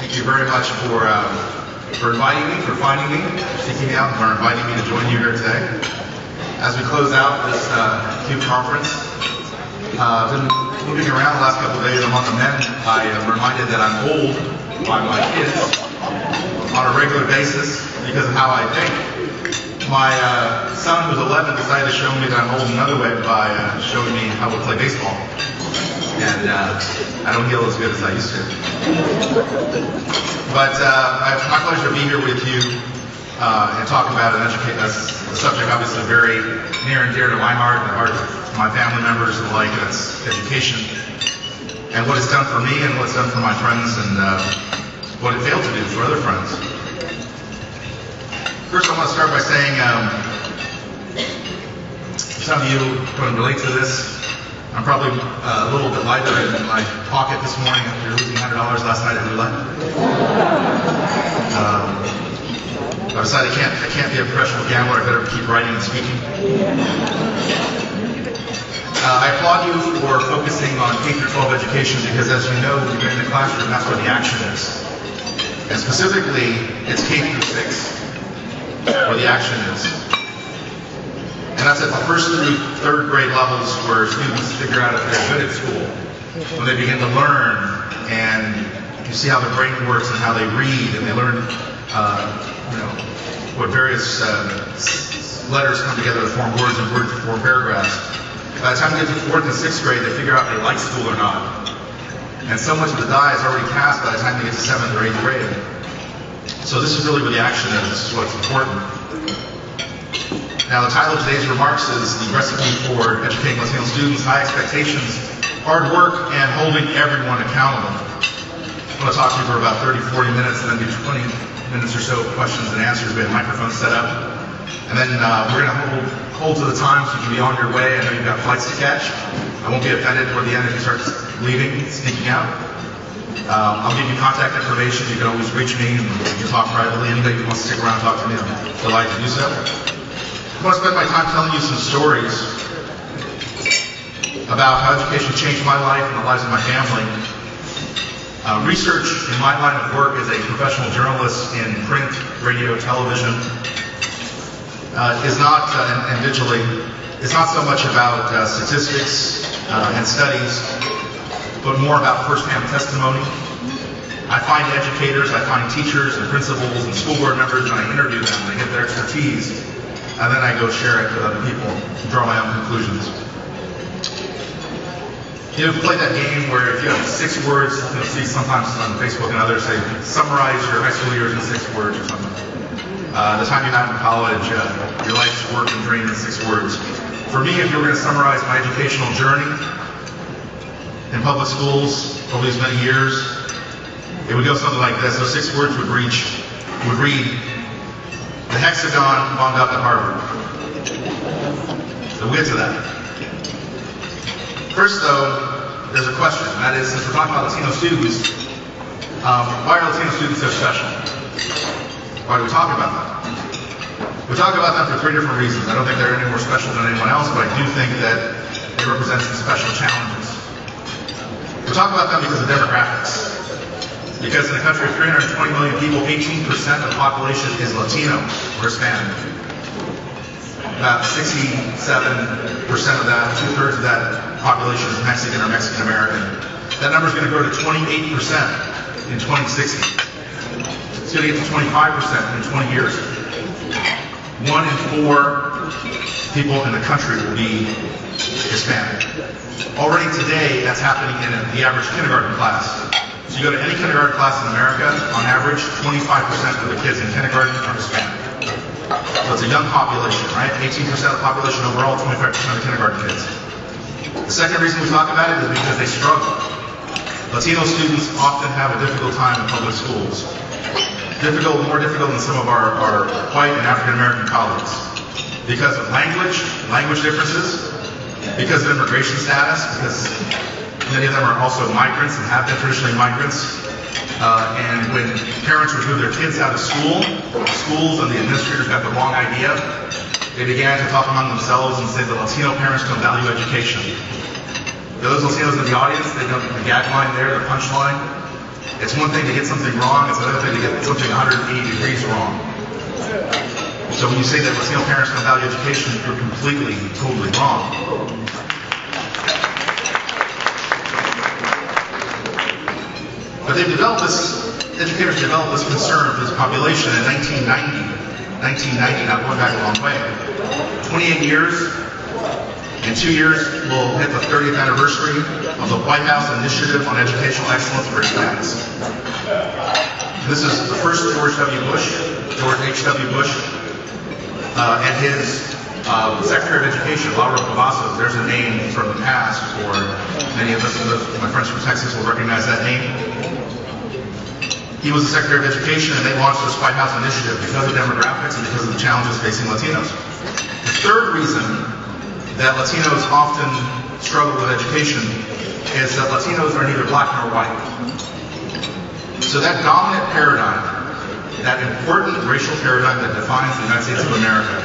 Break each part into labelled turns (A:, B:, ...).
A: Thank you very much for inviting me, for finding me, seeking me out, and for inviting me to join you here today. As we close out this CUBE conference, I've been moving around the last couple of days among the men. I am reminded that I'm old by my kids on a regular basis because of how I think. My son, who's 11, decided to show me that I'm old another way by showing me how to play baseball. And I don't feel as good as I used to. But it's my pleasure to be here with you and talk about a subject obviously very near and dear to my heart and the heart of my family members alike, and that's education. And what it's done for me and what it's done for my friends and what it failed to do for other friends. First, I want to start by saying, some of you can relate to this. I'm probably a little bit lighter in my pocket this morning after losing $100 last night at roulette. I decided I can't be a professional gambler. I better keep writing and speaking. I applaud you for focusing on K-12 education because, as you know, when you're in the classroom, that's where the action is. And specifically, it's K-6 where the action is. And that's at the first through third grade levels where students figure out if they're good at school. When they begin to learn and you see how their brain works and how they read and they learn what various letters come together to form words and words to form paragraphs. By the time they get to 4th and 6th grade, they figure out if they like school or not. And so much of the die is already passed by the time they get to 7th or 8th grade. So this is really where the action is. This is what's important. Now, the title of today's remarks is the recipe for educating Latino students: high expectations, hard work, and holding everyone accountable. I'm going to talk to you for about 30, 40 minutes, and then do 20 minutes or so of questions and answers. We have microphones set up. And then we're going to hold to the time so you can be on your way. I know you've got flights to catch. I won't be offended toward the end if you start leaving, sneaking out. I'll give you contact information. You can always reach me and you can talk privately. Anybody who wants to stick around and talk to me, I'm delighted to do so. I want to spend my time telling you some stories about how education changed my life and the lives of my family. Research in my line of work as a professional journalist in print, radio, television is not, and digitally, is not so much about statistics and studies, but more about first-hand testimony. I find educators, I find teachers and principals and school board members, and I interview them, and I get their expertise. And then I go share it with other people and draw my own conclusions. You know, if you play that game where if you have 6 words, you'll see sometimes on Facebook and others say, summarize your high school years in 6 words or something. The time you had in college, your life's work and dream in 6 words. For me, if you were going to summarize my educational journey in public schools over these many years, it would go something like this. Those 6 words would read, the hexagon wound up at Harvard. So we'll get to that. First, though, there's a question, and that is, since we're talking about Latino students, why are Latino students so special? Why do we talk about them? We talk about them for 3 different reasons. I don't think they're any more special than anyone else, but I do think that they represent some special challenges. We talk about them because of demographics. Because in a country of 320 million people, 18% of the population is Latino or Hispanic. About 67% of that, 2/3 of that population is Mexican or Mexican American. That number is going to grow to 28% in 2060. It's going to get to 25% in 20 years. 1 in 4 people in the country will be Hispanic. Already today, that's happening in the average kindergarten class. So you go to any kindergarten class in America, on average, 25% of the kids in kindergarten are Hispanic. So it's a young population, right? 18% of the population overall, 25% of the kindergarten kids. The second reason we talk about it is because they struggle. Latino students often have a difficult time in public schools. More difficult than some of our white and African American colleagues. Because of language differences, because of immigration status, because many of them are also migrants and have been traditionally migrants. And when parents would move their kids out of school, schools and the administrators got the wrong idea, they began to talk among themselves and say the Latino parents don't value education. For those Latinos in the audience, they know the gag line there, the punchline. It's one thing to get something wrong, it's another thing to get something 180 degrees wrong. So when you say that Latino parents don't value education, you're completely, totally wrong. But educators developed this concern for this population in 1990, not going back a long way. 28 years, in 2 years, we'll hit the 30th anniversary of the White House Initiative on Educational Excellence for Hispanics. This is the first George H.W. Bush, and his Secretary of Education, Laura Cavazos. There's a name from the past for many of us, my friends from Texas will recognize that name. He was the Secretary of Education, and they launched this White House initiative because of demographics and because of the challenges facing Latinos. The third reason that Latinos often struggle with education is that Latinos are neither black nor white. So that dominant paradigm, that important racial paradigm that defines the United States of America,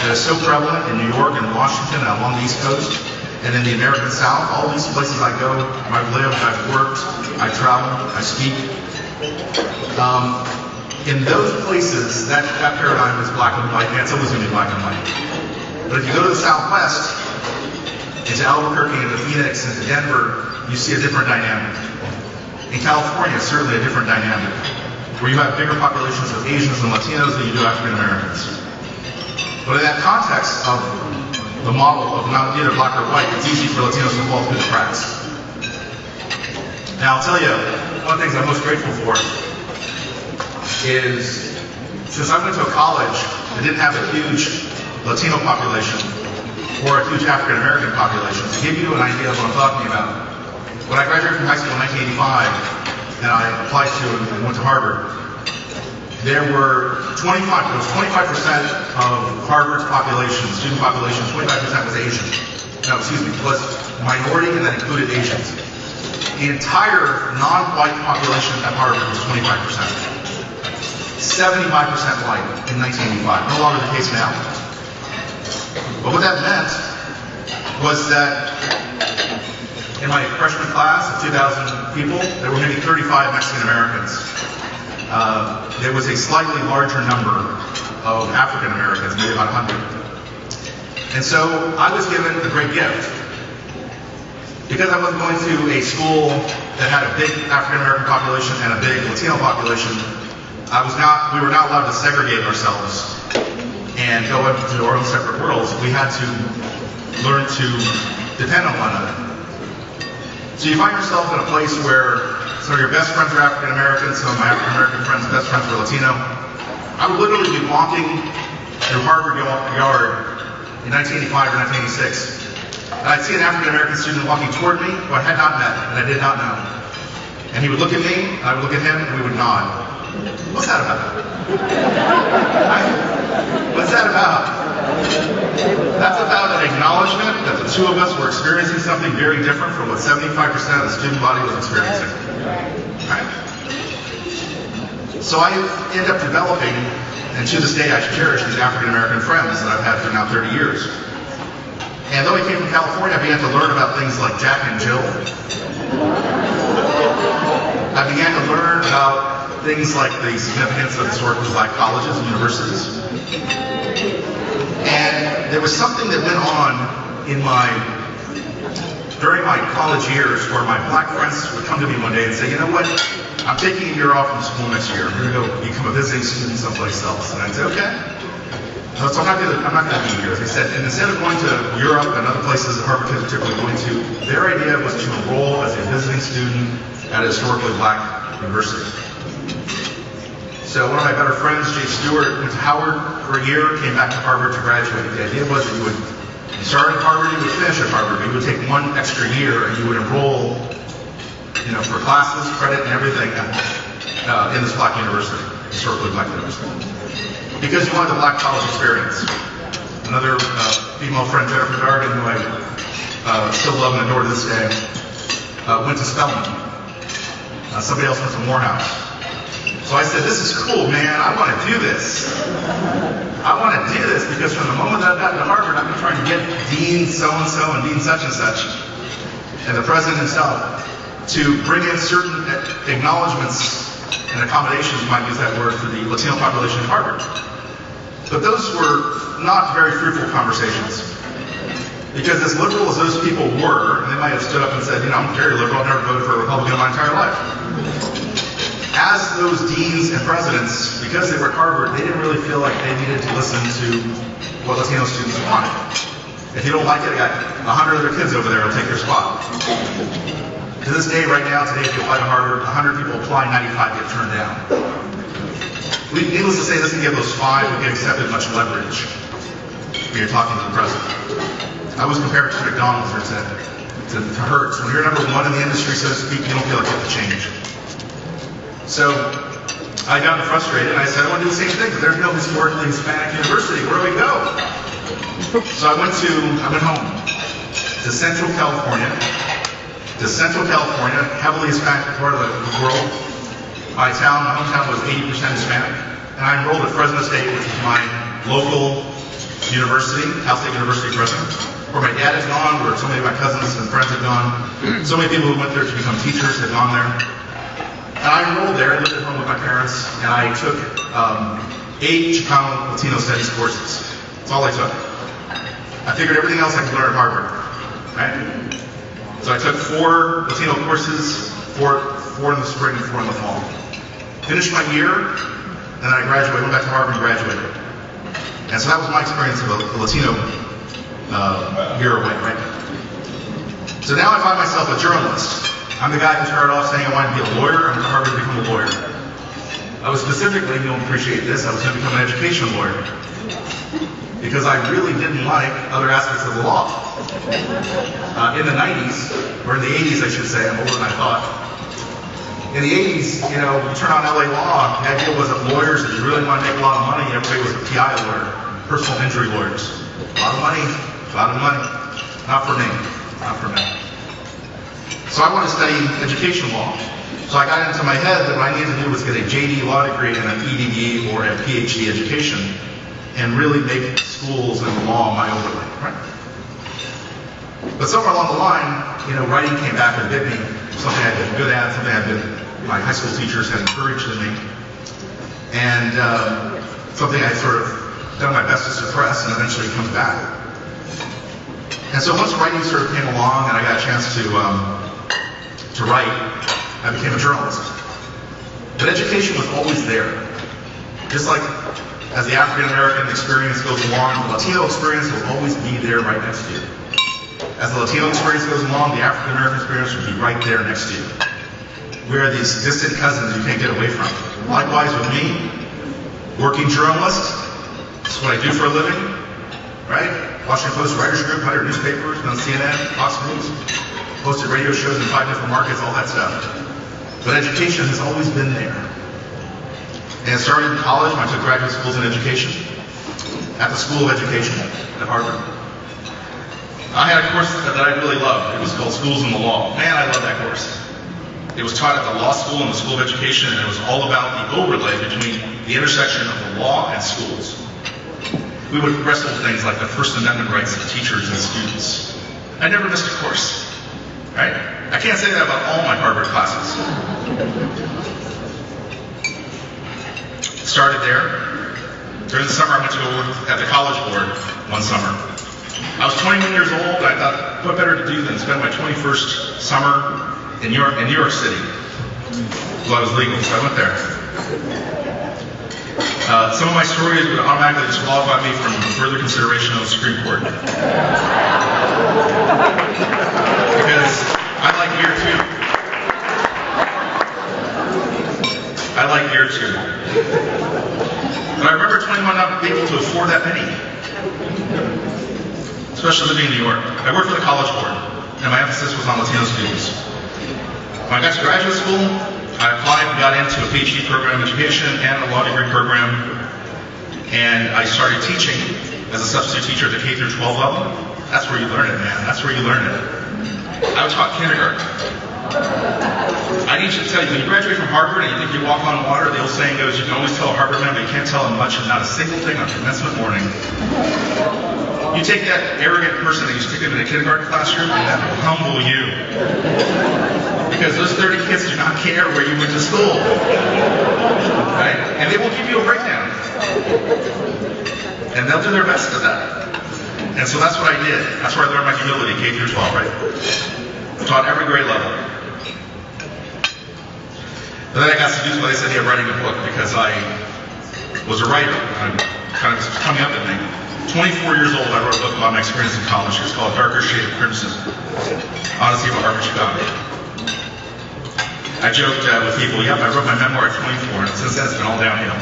A: that is so prevalent in New York and Washington and along the East Coast, and in the American South, all these places I go, I've lived, I've worked, I travel, I speak. In those places, that paradigm is black and white, and it's always going to be black and white. But if you go to the Southwest, into Albuquerque, into Phoenix, into Denver, you see a different dynamic. In California, certainly a different dynamic, where you have bigger populations of Asians and Latinos than you do African Americans. But in that context of the model of not either black or white, it's easy for Latinos to fall through the cracks. Now I'll tell you, one of the things I'm most grateful for is, since I went to a college that didn't have a huge Latino population or a huge African American population, to give you an idea of what I'm talking about, when I graduated from high school in 1985 and I applied to and went to Harvard, there were 25% of Harvard's population, student population, 25% was Asian. No, excuse me, was minority, and that included Asians. The entire non-white population at Harvard was 25%. 75% white in 1985. No longer the case now. But what that meant was that in my freshman class of 2,000 people, there were maybe 35 Mexican Americans. There was a slightly larger number of African Americans, maybe about 100. And so I was given a great gift. Because I wasn't going to a school that had a big African American population and a big Latino population, we were not allowed to segregate ourselves and go into our own separate worlds. We had to learn to depend on one another. So you find yourself in a place where some of your best friends are African American, some of my African American friends' best friends were Latino. I would literally be walking through Harvard Yard in 1985 or 1986. And I'd see an African American student walking toward me who I had not met and I did not know. And he would look at me, and I would look at him, and we would nod. What's that about? Right? What's that about? That's about an acknowledgement that the two of us were experiencing something very different from what 75% of the student body was experiencing. Right? So I end up developing, and to this day I cherish these African American friends that I've had for now 30 years. And though I came from California, I began to learn about things like Jack and Jill. I began to learn about things like the significance of historically black colleges and universities. And there was something that went on during my college years where my black friends would come to me one day and say, you know what, I'm taking a year off from school next year. I'm going to go become a visiting student someplace else. And I'd say, okay. So I'm not going to be here. They said, and instead of going to Europe and other places that Harvard kids are typically going to, their idea was to enroll as a visiting student at a historically black university. So one of my better friends, Jay Stewart, went to Howard for a year, came back to Harvard to graduate. The idea was that you start at Harvard, you would finish at Harvard, but you would take one extra year and you would enroll, for classes, credit, and everything in this black university, historically black university. Because you wanted the black college experience. Another female friend, Jennifer Dargan, who I still love and adore to this day, went to Spelman. Somebody else went to Morehouse. So I said, this is cool, man. I want to do this. I want to do this because from the moment that I've gotten to Harvard, I've been trying to get Dean so-and-so and Dean such and such. And the president himself to bring in certain acknowledgments and accommodations, you might use that word, for the Latino population at Harvard. But those were not very fruitful conversations. Because as liberal as those people were, and they might have stood up and said, you know, I'm very liberal, I've never voted for a Republican in my entire life. As those deans and presidents, because they were at Harvard, they didn't really feel like they needed to listen to what Latino students wanted. If you don't like it, I got 100 other kids over there who'll take your spot. To this day, right now, today, if you apply to Harvard, 100 people apply, 95 get turned down. Needless to say, this can give those 5 who get accepted much leverage when you're talking to the president. I was compared to McDonald's or to Hertz. When you're number 1 in the industry, so to speak, you don't feel like you have to change. So I got frustrated, and I said, I want to do the same thing, but there's no historically Hispanic university. Where do we go? So I went home to Central California, heavily Hispanic part of the world. My hometown was 80% Hispanic, and I enrolled at Fresno State, which is my local university, Cal State University, Fresno, where my dad had gone, where so many of my cousins and friends had gone. So many people who went there to become teachers had gone there. And I enrolled there. I lived at home with my parents, and I took 8 Chicano Latino Studies courses. That's all I took. I figured everything else I could learn at Harvard, right? So I took 4 Latino courses, 4 in the spring and 4 in the fall. Finished my year, and then I graduated, went back to Harvard and graduated. And so that was my experience of a Latino year away, right? So now I find myself a journalist. I'm the guy who started off saying I wanted to be a lawyer. I went to Harvard to become a lawyer. I was specifically, you don't appreciate this, I was going to become an education lawyer. Because I really didn't like other aspects of the law. In the 90s, or in the 80s I should say, I'm older than I thought. In the 80s, you know, you turn on LA law, the idea was that lawyers, if you really want to make a lot of money, everybody was a PI lawyer, personal injury lawyers. A lot of money, not for me, not for me. So I wanted to study education law. So I got into my head that what I needed to do was get a JD law degree and an EDD or a PhD education and really make schools and law my overlay, right? But somewhere along the line, you know, writing came back and bit me. Something I'd been good at, my high school teachers had encouraged in me, and something I sort of done my best to suppress, and eventually comes back. And so once writing sort of came along, and I got a chance to write, I became a journalist. But education was always there, just like as the African American experience goes along, the Latino experience will always be there right next to you. As the Latino experience goes along, the African American experience will be right there next to you. We are these distant cousins you can't get away from. Likewise with me, working journalist, that's what I do for a living, right? Washington Post Writers Group, 100 newspapers, on CNN, Fox News, hosted radio shows in 5 different markets, all that stuff. But education has always been there. And it started in college when I took graduate schools in education, at the School of Education at Harvard. I had a course that I really loved. It was called Schools in the Law. Man, I love that course. It was taught at the law school and the School of Education, and it was all about the overlay between the intersection of the law and schools. We would wrestle with things like the First Amendment rights of teachers and students. I never missed a course, right? I can't say that about all my Harvard classes. Started there. During the summer, I went to go work at the College Board one summer. I was 21 years old. I thought, what better to do than spend my 21st summer in New York City. Well, I was legal, so I went there. Some of my stories would automatically disqualify me from further consideration of the Supreme Court. Because I like beer too. I like beer too. But I remember 21 not being able to afford that many. Especially living in New York. I worked for the College Board, and my emphasis was on Latino students. When I got to graduate school, I applied and got into a PhD program in education and a law degree program, and I started teaching as a substitute teacher at the K through 12 level. That's where you learn it, man. That's where you learn it. I taught kindergarten. I need to tell you, when you graduate from Harvard and you think you walk on water, the old saying goes, you can always tell a Harvard man, but you can't tell him much and not a single thing on commencement morning. You take that arrogant person that you stick him in a kindergarten classroom, and that will humble you. Because those 30 kids do not care where you went to school. Right? And they will give you a breakdown. And they'll do their best at that. And so that's what I did. That's where I learned my humility, K through 12, right? I taught every grade level. And then I got seduced by this idea of writing a book because I was a writer. I'm kind of coming up at me. 24 years old, I wrote a book about my experience in college. It's called Darker Shade of Crimson. Odyssey of a Harvard Chicago. I joked with people, yep, I wrote my memoir at 24, and since then it's been all downhill.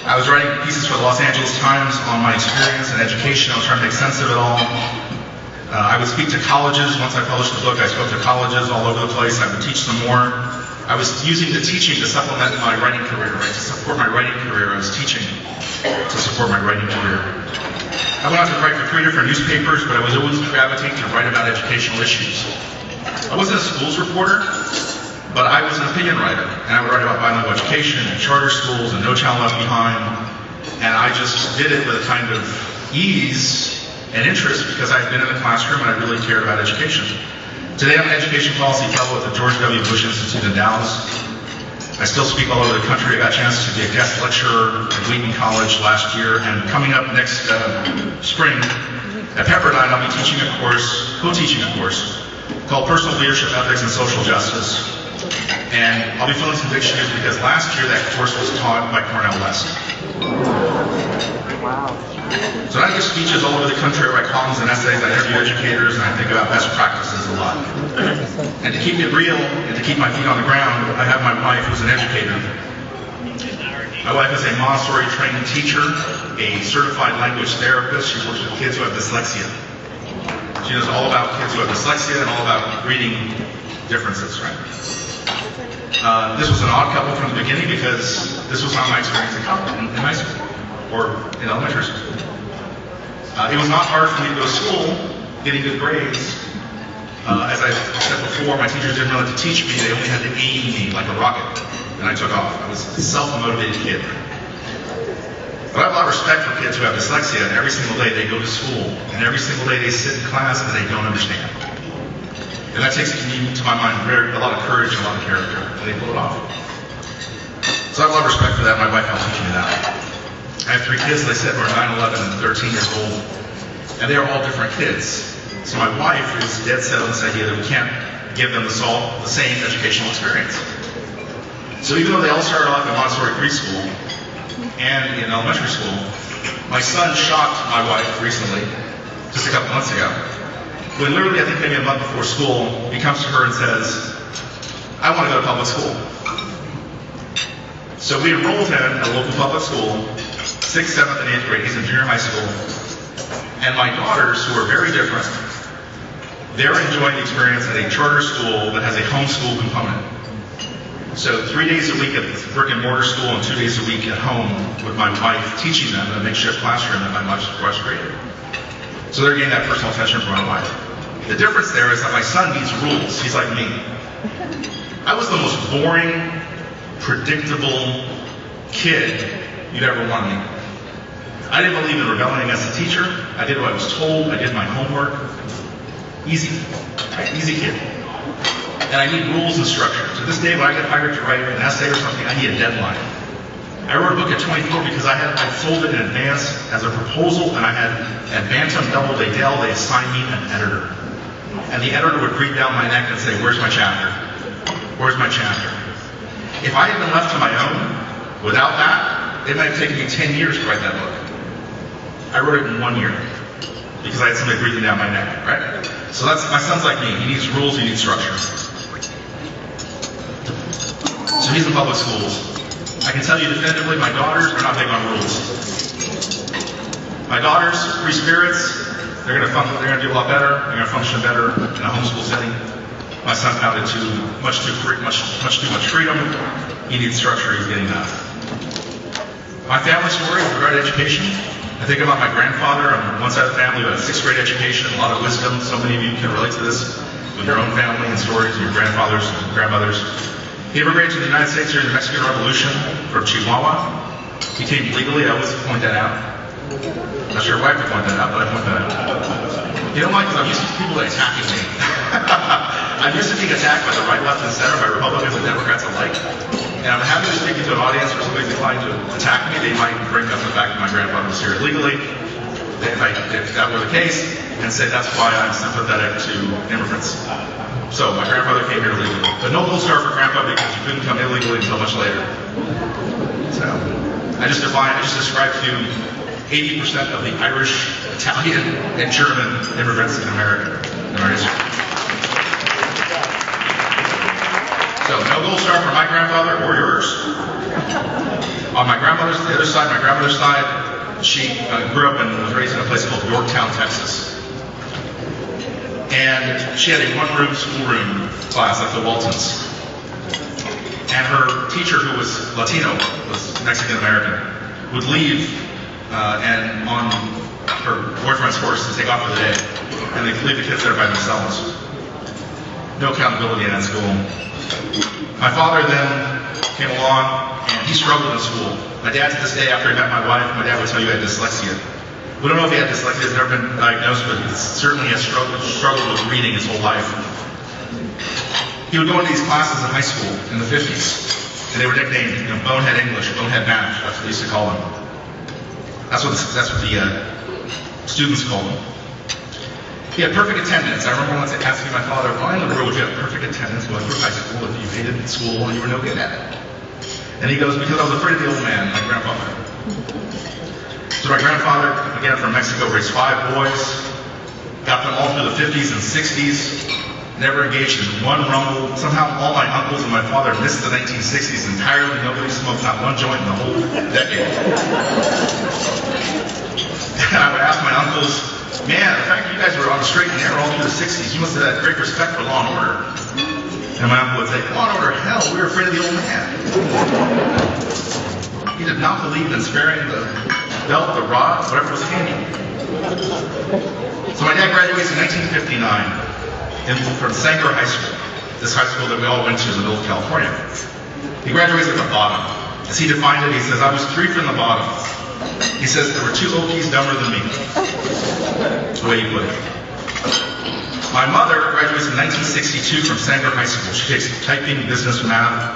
A: I was writing pieces for the Los Angeles Times on my experience and education. I was trying to make sense of it all. I would speak to colleges. Once I published the book, I spoke to colleges all over the place. I would teach them more. I was using the teaching to supplement my writing career, right? To support my writing career, I was teaching to support my writing career. I went on to write for 3 different newspapers, but I was always gravitating to write about educational issues. I wasn't a schools reporter, but I was an opinion writer, and I would write about bilingual education and charter schools and No Child Left Behind, and I just did it with a kind of ease and interest because I had been in the classroom and I really cared about education. Today I'm an education policy fellow at the George W. Bush Institute in Dallas. I still speak all over the country. I got a chance to be a guest lecturer at Wheaton College last year, and coming up next spring at Pepperdine I'll be teaching a course, co-teaching a course, called Personal Leadership, Ethics, and Social Justice. And I'll be filling some big shoes because last year that course was taught by Cornell West.
B: Wow.
A: So I give speeches all over the country, I write columns and essays, I interview educators, and I think about best practices a lot. And to keep it real and to keep my feet on the ground, I have my wife who's an educator. My wife is a Montessori trained teacher, a certified language therapist. She works with kids who have dyslexia. She knows all about kids who have dyslexia and all about reading differences, right? This was an odd couple from the beginning because this was not my experience in high school or in elementary school. It was not hard for me to go to school, getting good grades. As I said before, my teachers didn't really have to teach me, they only had to aim me like a rocket, and I took off. I was a self-motivated kid. But I have a lot of respect for kids who have dyslexia, and every single day they go to school, and every single day they sit in class and they don't understand. And that takes, to my mind, a lot of courage and a lot of character, and they pull it off. So I have a lot of respect for that. My wife helped teach me that. I have 3 kids, they said, who are 9, 11, and 13 years old, and they are all different kids. So my wife is dead set on this idea that we can't give them the same educational experience. So even though they all started off in Montessori preschool and in elementary school, my son shocked my wife recently, just a couple months ago, when literally, I think maybe a month before school, he comes to her and says, I want to go to public school. So we enrolled him at a local public school, 6th, 7th, and 8th grade. He's in junior high school. And my daughters, who are very different, they're enjoying the experience at a charter school that has a homeschool component. So 3 days a week at the brick and mortar school and 2 days a week at home with my wife teaching them in a makeshift classroom that my wife created. So they're getting that personal attention from my wife. The difference there is that my son needs rules. He's like me. I was the most boring, predictable kid you'd ever want to meet. I didn't believe in rebelling against a teacher. I did what I was told. I did my homework. Easy. Right? Easy kid. And I need rules and structure. To this day, when I get hired to write an essay or something, I need a deadline. I wrote a book at 24 because I sold it in advance as a proposal, and I had at Bantam Doubleday Dell, they assigned me an editor. And the editor would breathe down my neck and say, where's my chapter? Where's my chapter? If I had been left to my own, without that, it might have taken me 10 years to write that book. I wrote it in 1 year because I had somebody breathing down my neck, right? So that's, my son's like me. He needs rules, he needs structure. So he's in public schools. I can tell you definitively, my daughters are not big on rules. My daughters, free spirits, they're going to do a lot better. They're going to function better in a homeschool setting. My son found it too much too much freedom. He needs structure. He's getting that. My family story with regard to education. I think about my grandfather on one side of the family who had a 6th grade education, a lot of wisdom. So many of you can relate to this. with your own family and stories of your grandfathers and grandmothers. He immigrated to the United States during the Mexican Revolution from Chihuahua. He came legally, I always point that out. Not sure why I have to point that out, but I point that out. You don't like, because I'm used to people attacking me. I'm used to being attacked by the right, left, and center, by Republicans and Democrats alike. And I'm happy to speak to an audience where somebody's inclined to attack me. They might bring up the fact that my grandfather was here illegally, if that were the case, and say that's why I'm sympathetic to immigrants. So my grandfather came here illegally. But no gold star for grandpa because you couldn't come illegally until much later. So I just described to you 80% of the Irish, Italian, and German immigrants in America in our history. So no gold star for my grandfather or yours. On my grandmother's, the other side, my grandmother's side, she grew up and was raised in a place called Yorktown, Texas. And she had a one-room schoolroom class like the Waltons. And her teacher, who was Latino, was Mexican-American, would leave and on her boyfriend's horse to take off for the day. And they'd leave the kids there by themselves. No accountability in that school. My father then came along and he struggled in school. My dad, to this day, after he met my wife, my dad would tell you he had dyslexia. We don't know if he had dyslexia, it's never been diagnosed, but he certainly has struggled with reading his whole life. He would go into these classes in high school in the 50s, and they were nicknamed, Bonehead English, Bonehead Math, that's what they used to call him. That's what the students called him. He had perfect attendance. I remember once asking my father, why in the world would you have perfect attendance going through high school if you hated school and you were no good at it? And he goes, because I was afraid of the old man, my grandfather. So my grandfather, again from Mexico, raised 5 boys, got them all through the 50s and 60s, never engaged in one rumble. Somehow all my uncles and my father missed the 1960s entirely. Nobody smoked not one joint in the whole decade. And I would ask my uncles, man, the fact that you guys were on the straight and narrow all through the 60s, you must have had great respect for law and order. And my uncle would say, law and order, hell, we were afraid of the old man. He did not believe in sparing the belt, the rod, whatever was handy. So my dad graduates in 1959 from Sanger High School, this high school that we all went to in the middle of California. He graduates at the bottom. As he defined it, he says, I was 3 from the bottom. He says, there were 2 Okies dumber than me. That's the way he put it. My mother graduates in 1962 from Sanger High School. She takes typing, business, math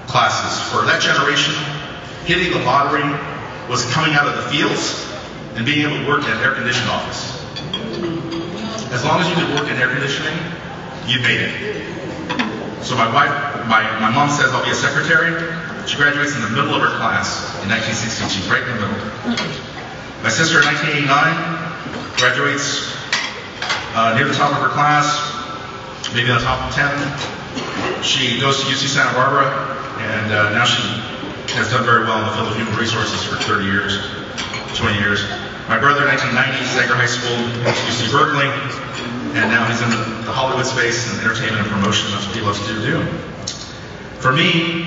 A: classes. For that generation, hitting the lottery was coming out of the fields and being able to work in an air-conditioned office. As long as you could work in air conditioning, you made it. So my mom says I'll be a secretary. She graduates in the middle of her class in 1962, right in the middle. My sister in 1989 graduates near the top of her class, maybe on the top of 10. She goes to UC Santa Barbara, and now she has done very well in the field of human resources for 30 years, 20 years. My brother in 1990, Sanger High School, went to UC Berkeley, and now he's in the Hollywood space and entertainment and promotion. That's what he loves to do. For me,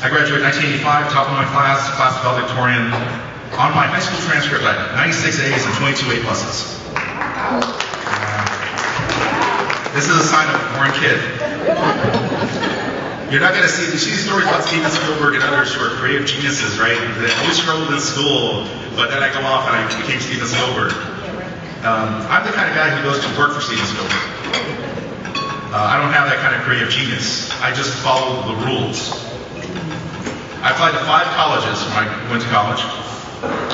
A: I graduated in 1985, top of my class valedictorian. On my high school transcript, I had 96 A's and 22 A pluses. This is a sign of a born kid. You're not going to see these stories about Steven Spielberg and others who are creative geniuses, right? They always struggled in school, but then I go off and I became Steven Spielberg. I'm the kind of guy who goes to work for Steven Spielberg. I don't have that kind of creative genius. I just follow the rules. I applied to 5 colleges when I went to college.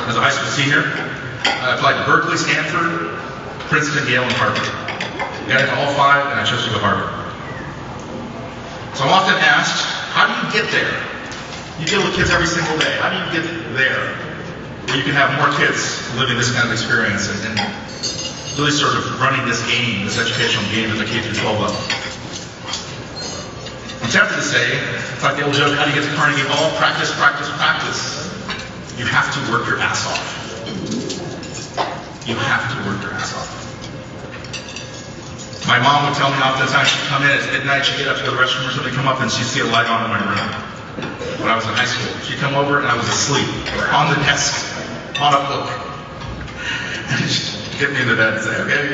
A: As a high school senior, I applied to Berkeley, Stanford, Princeton, Yale, and Harvard. Got into all 5, and I chose to go Harvard. So I'm often asked, how do you get there? You deal with kids every single day. How do you get there where you can have more kids living this kind of experience and really sort of running this game, this educational game at the K-12 level? I'm tempted to say, it's like the old joke, how do you get to Carnegie Hall? Practice, practice, practice. You have to work your ass off. You have to work your ass off. My mom would tell me oftentimes she'd come in at midnight, she'd get up to go to the restroom or something, come up and she'd see a light on in my room. When I was in high school, she'd come over and I was asleep on the desk, on a book. And she'd get me in the bed and say, okay,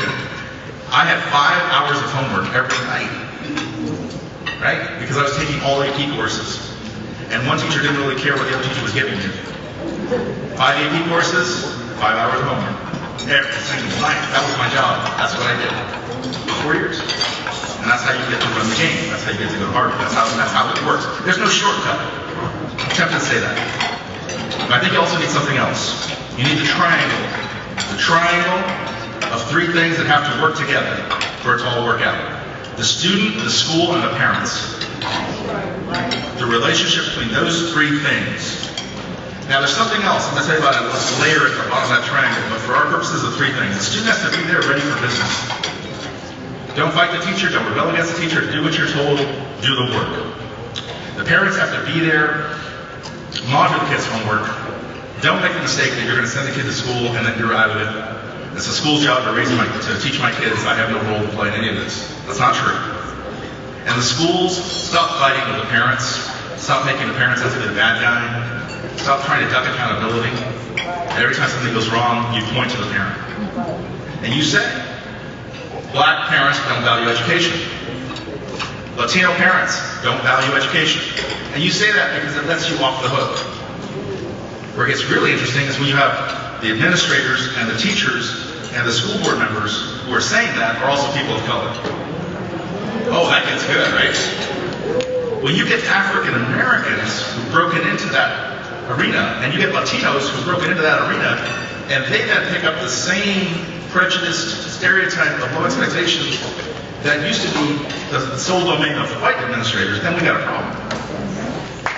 A: I had 5 hours of homework every night, right? Because I was taking all AP courses. And one teacher didn't really care what the other teacher was giving me. 5 AP courses, 5 hours of homework. Every single night. That was my job. That's what I did. 4 years. And that's how you get to run the game. That's how you get to go to Harvard. That's how it works. There's no shortcut. I'm tempted to say that. But I think you also need something else. You need the triangle. The triangle of 3 things that have to work together for it to all work out. The student, the school, and the parents. The relationship between those 3 things. Now there's something else. I'm going to tell you about it. Let's layer it at the bottom of that triangle. But for our purposes, the 3 things. The student has to be there ready for business. Don't fight the teacher. Don't rebel against the teacher. Do what you're told. Do the work. The parents have to be there. Monitor the kids' homework. Don't make the mistake that you're going to send the kid to school and then you're out of it. It's the school's job to teach my kids. I have no role to play in any of this. That's not true. And the schools, stop fighting with the parents. Stop making the parents have to be the bad guy. Stop trying to duck accountability. Every time something goes wrong, you point to the parent. And you say, black parents don't value education. Latino parents don't value education. And you say that because it lets you off the hook. Where it gets really interesting is when you have the administrators and the teachers and the school board members who are saying that are also people of color. Oh, that gets good, right? When you get African Americans who've broken into that arena, and you get Latinos who've broken into that arena, and they then pick up the same prejudiced stereotype of low expectations that used to be the sole domain of white administrators, then we got a problem.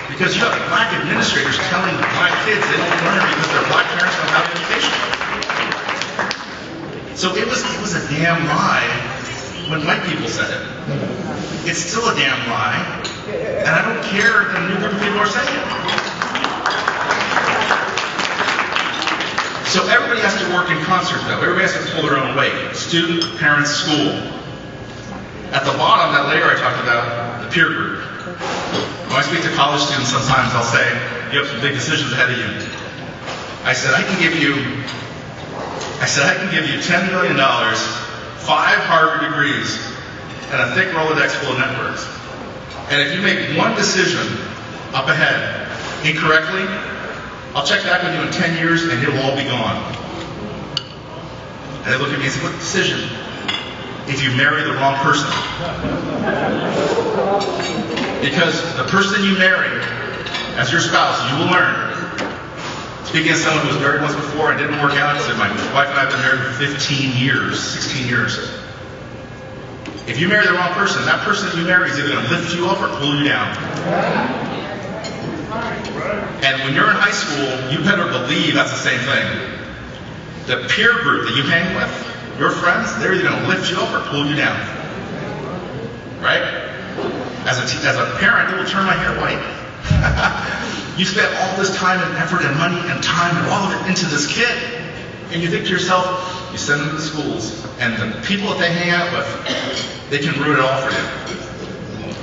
A: Because you have black administrators telling black kids they don't learn because their black parents don't have education. So it was a damn lie when white people said it. It's still a damn lie, and I don't care that a new group of people are saying it. So everybody has to work in concert, though. Everybody has to pull their own weight. Student, parents, school. At the bottom, that layer I talked about, the peer group. When I speak to college students, sometimes I'll say, you have some big decisions ahead of you. I said, I can give you $10 million, 5 Harvard degrees, and a thick Rolodex full of networks. And if you make one decision up ahead incorrectly, I'll check back with you in 10 years and it'll all be gone. And they look at me and say, what decision? If you marry the wrong person. Because the person you marry as your spouse, you will learn. Speaking as someone who was married once before and didn't work out, I said, my wife and I have been married for 15 years, 16 years. If you marry the wrong person, that person that you marry is either going to lift you up or pull you down. And when you're in high school, you better believe that's the same thing. The peer group that you hang with, your friends, they're either going to lift you up or pull you down. Right? As a parent, it will turn my hair white. You spent all this time and effort and money and time and all of it into this kid. And you think to yourself, you send them to the schools, and the people that they hang out with, they can ruin it all for you.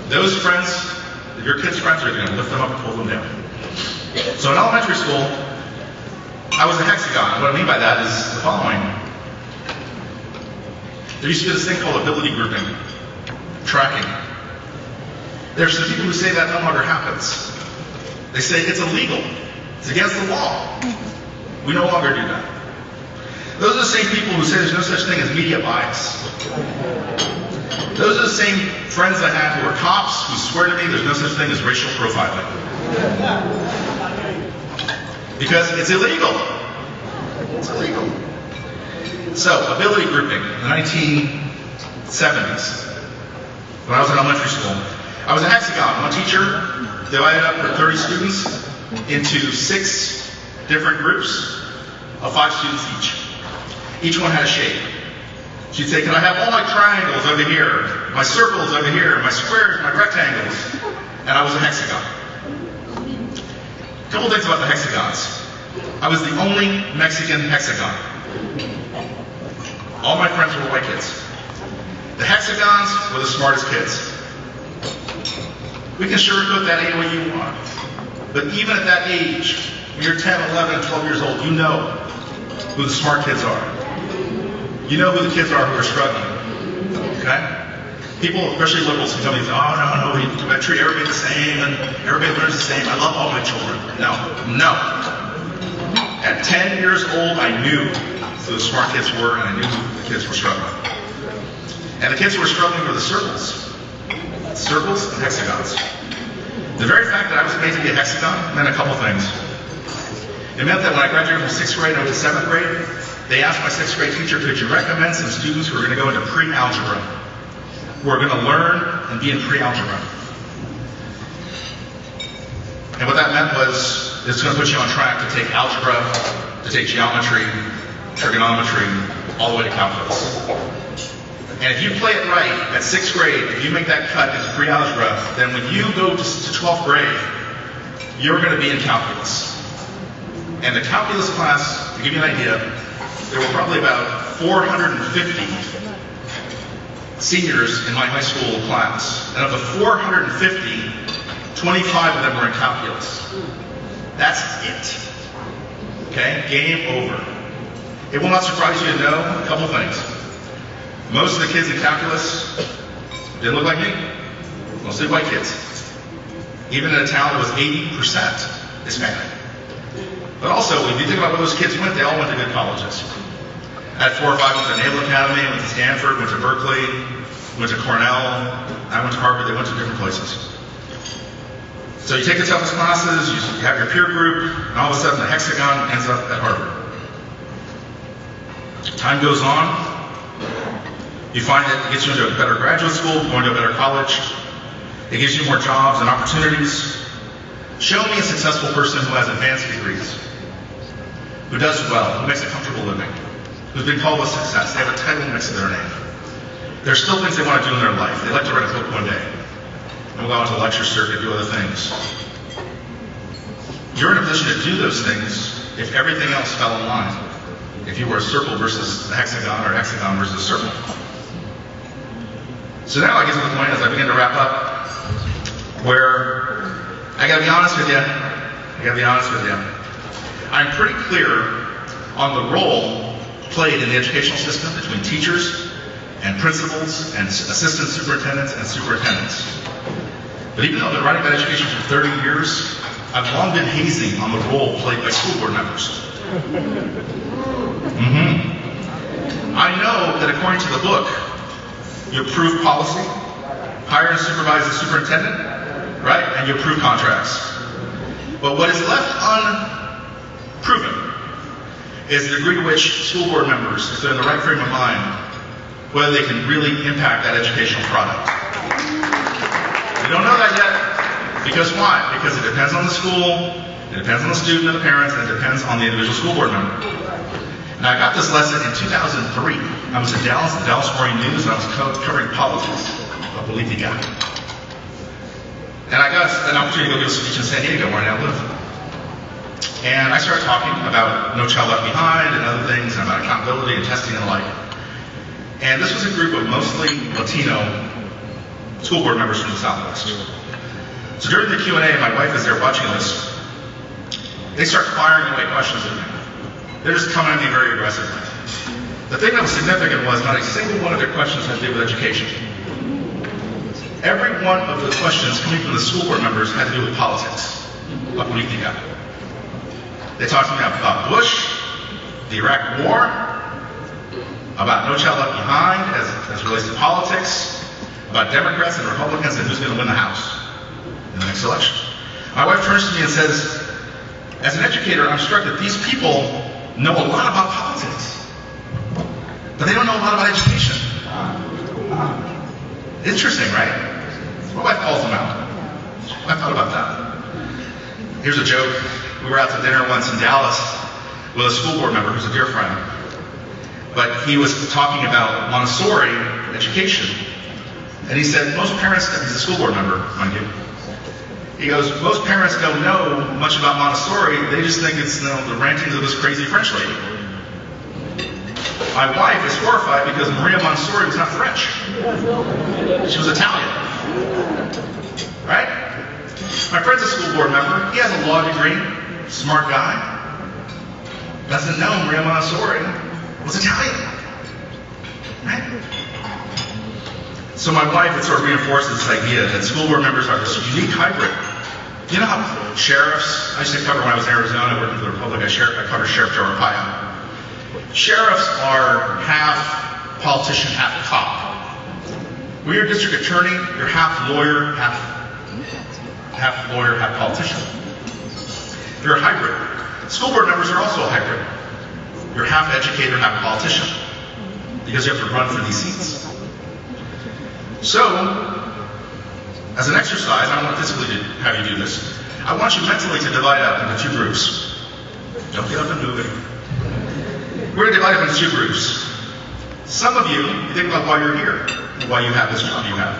A: Those friends, your kids' friends, are going to lift them up and pull them down. So in elementary school, I was a hexagon. What I mean by that is the following. There used to be this thing called ability grouping, tracking. There's some people who say that no longer happens. They say it's illegal. It's against the law. We no longer do that. Those are the same people who say there's no such thing as media bias. Those are the same friends I have who are cops who swear to me there's no such thing as racial profiling. Because it's illegal. It's illegal. So, ability grouping in the 1970s, when I was in elementary school, I was a hexagon. One teacher divided up her 30 students into 6 different groups of 5 students each. Each one had a shape. She'd say, can I have all my triangles over here, my circles over here, my squares, my rectangles? And I was a hexagon. A couple things about the hexagons. I was the only Mexican hexagon. All my friends were white kids. The hexagons were the smartest kids. We can sugarcoat that any way you want. But even at that age, when you're 10, 11, and 12 years old, you know who the smart kids are. You know who the kids are who are struggling. Okay? People, especially liberals, can tell me, oh, no, I treat everybody the same, and everybody learns the same. I love all my children. No. At 10 years old, I knew who the smart kids were, and I knew who the kids were struggling. And the kids who were struggling were the circles and hexagons. The very fact that I was made to be a hexagon meant a couple things. It meant that when I graduated from 6th grade and went to 7th grade, they asked my 6th grade teacher, could you recommend some students who are going to go into pre-algebra, who are going to learn and be in pre-algebra? And what that meant was, it's going to put you on track to take algebra, to take geometry, trigonometry, all the way to calculus. And if you play it right at 6th grade, if you make that cut into pre-algebra, then when you go to 12th grade, you're going to be in calculus. And the calculus class, to give you an idea, there were probably about 450 seniors in my high school class. And of the 450, 25 of them were in calculus. That's it. Okay? Game over. It will not surprise you to know a couple things. Most of the kids in calculus didn't look like me. Mostly white kids. Even in a town that was 80% Hispanic. But also, if you think about where those kids went, they all went to good colleges. I had 4 or 5 went to Naval Academy, went to Stanford, went to Berkeley, went to Cornell, I went to Harvard, they went to different places. So you take the toughest classes, you have your peer group, and all of a sudden the hexagon ends up at Harvard. Time goes on, you find that it gets you into a better graduate school, going to a better college, it gives you more jobs and opportunities. Show me a successful person who has advanced degrees, who does well, who makes a comfortable living, who's been called a success. They have a title next to their name. There's still things they want to do in their life. They'd like to write a book one day, and go out to the lecture circuit, do other things. You're in a position to do those things if everything else fell in line. If you were a circle versus a hexagon, or a hexagon versus a circle. So now I get to the point as I begin to wrap up, where I gotta be honest with you. I'm pretty clear on the role played in the educational system between teachers and principals and assistant superintendents and superintendents. But even though I've been writing about education for 30 years, I've long been hazing on the role played by school board members. I know that according to the book, you approve policy, hire and supervise the superintendent, right? And you approve contracts. But what is left unproven is the degree to which school board members, if they're in the right frame of mind, whether they can really impact that educational product. We don't know that yet. Because why? Because it depends on the school, it depends on the student and the parents, and it depends on the individual school board member. Now, I got this lesson in 2003. I was in Dallas, the Dallas Morning News, and I was covering politics of Politica. And I got an opportunity to go give a speech in San Diego, where I now live. And I started talking about No Child Left Behind and other things, and about accountability and testing and the like. And this was a group of mostly Latino school board members from the Southwest. So during the Q&A, my wife is there watching this. They start firing away questions at me. They're just coming at me very aggressively. The thing that was significant was not a single one of their questions had to do with education. Every one of the questions coming from the school board members had to do with politics. La politica. They talked to me about Bush, the Iraq War, about No Child Left Behind as it relates to politics, about Democrats and Republicans and who's going to win the House in the next election. My wife turns to me and says, as an educator, I'm struck that these people know a lot about politics, but they don't know a lot about education. Interesting, right? My wife calls them out. I thought about that. Here's a joke. We were out to dinner once in Dallas with a school board member who's a dear friend. But he was talking about Montessori education. And he said, most parents, he's a school board member, mind you. He goes, most parents don't know much about Montessori. They just think it's the rantings of this crazy French lady. My wife is horrified because Maria Montessori was not French. She was Italian. Right? My friend's a school board member. He has a law degree. Smart guy. Doesn't know Maria Montessori was Italian. Right? So my wife, it sort of reinforces this idea that school board members are this unique hybrid. You know how sheriffs, I used to cover when I was in Arizona working for the Republic, I covered Sheriff Joe Arpaio. Sheriffs are half politician, half cop. When you're a district attorney, you're half lawyer, half politician. You're a hybrid. School board members are also a hybrid. You're half educator, half politician, because you have to run for these seats. So, as an exercise, I don't want physically to have you do this. I want you mentally to divide up into two groups. Don't get up and move it. We're going to divide up into two groups. Some of you think about why you're here, why you have this job you have.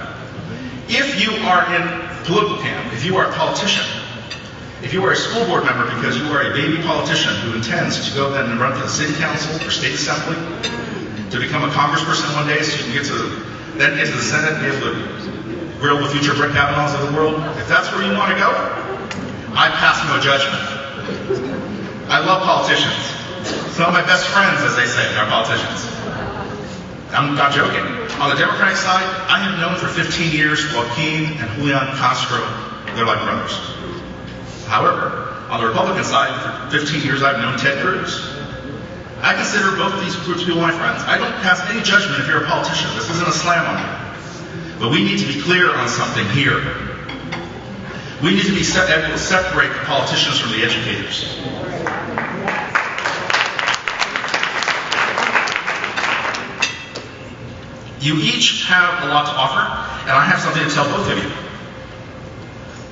A: If you are in political camp, if you are a politician, if you are a school board member because you are a baby politician who intends to go then and run for the city council or state assembly, to become a congressperson one day so you can get to the Senate and be able to grill the future Brett Kavanaughs of the world, if that's where you want to go, I pass no judgment. I love politicians. Some of my best friends, as they say, are politicians. I'm not joking. On the Democratic side, I have known for 15 years Joaquin and Julian Castro. They're like brothers. However, on the Republican side, for 15 years I've known Ted Cruz. I consider both of these groups to be my friends. I don't pass any judgment if you're a politician. This isn't a slam on you. But we need to be clear on something here. We need to be able to separate the politicians from the educators. You each have a lot to offer, and I have something to tell both of you.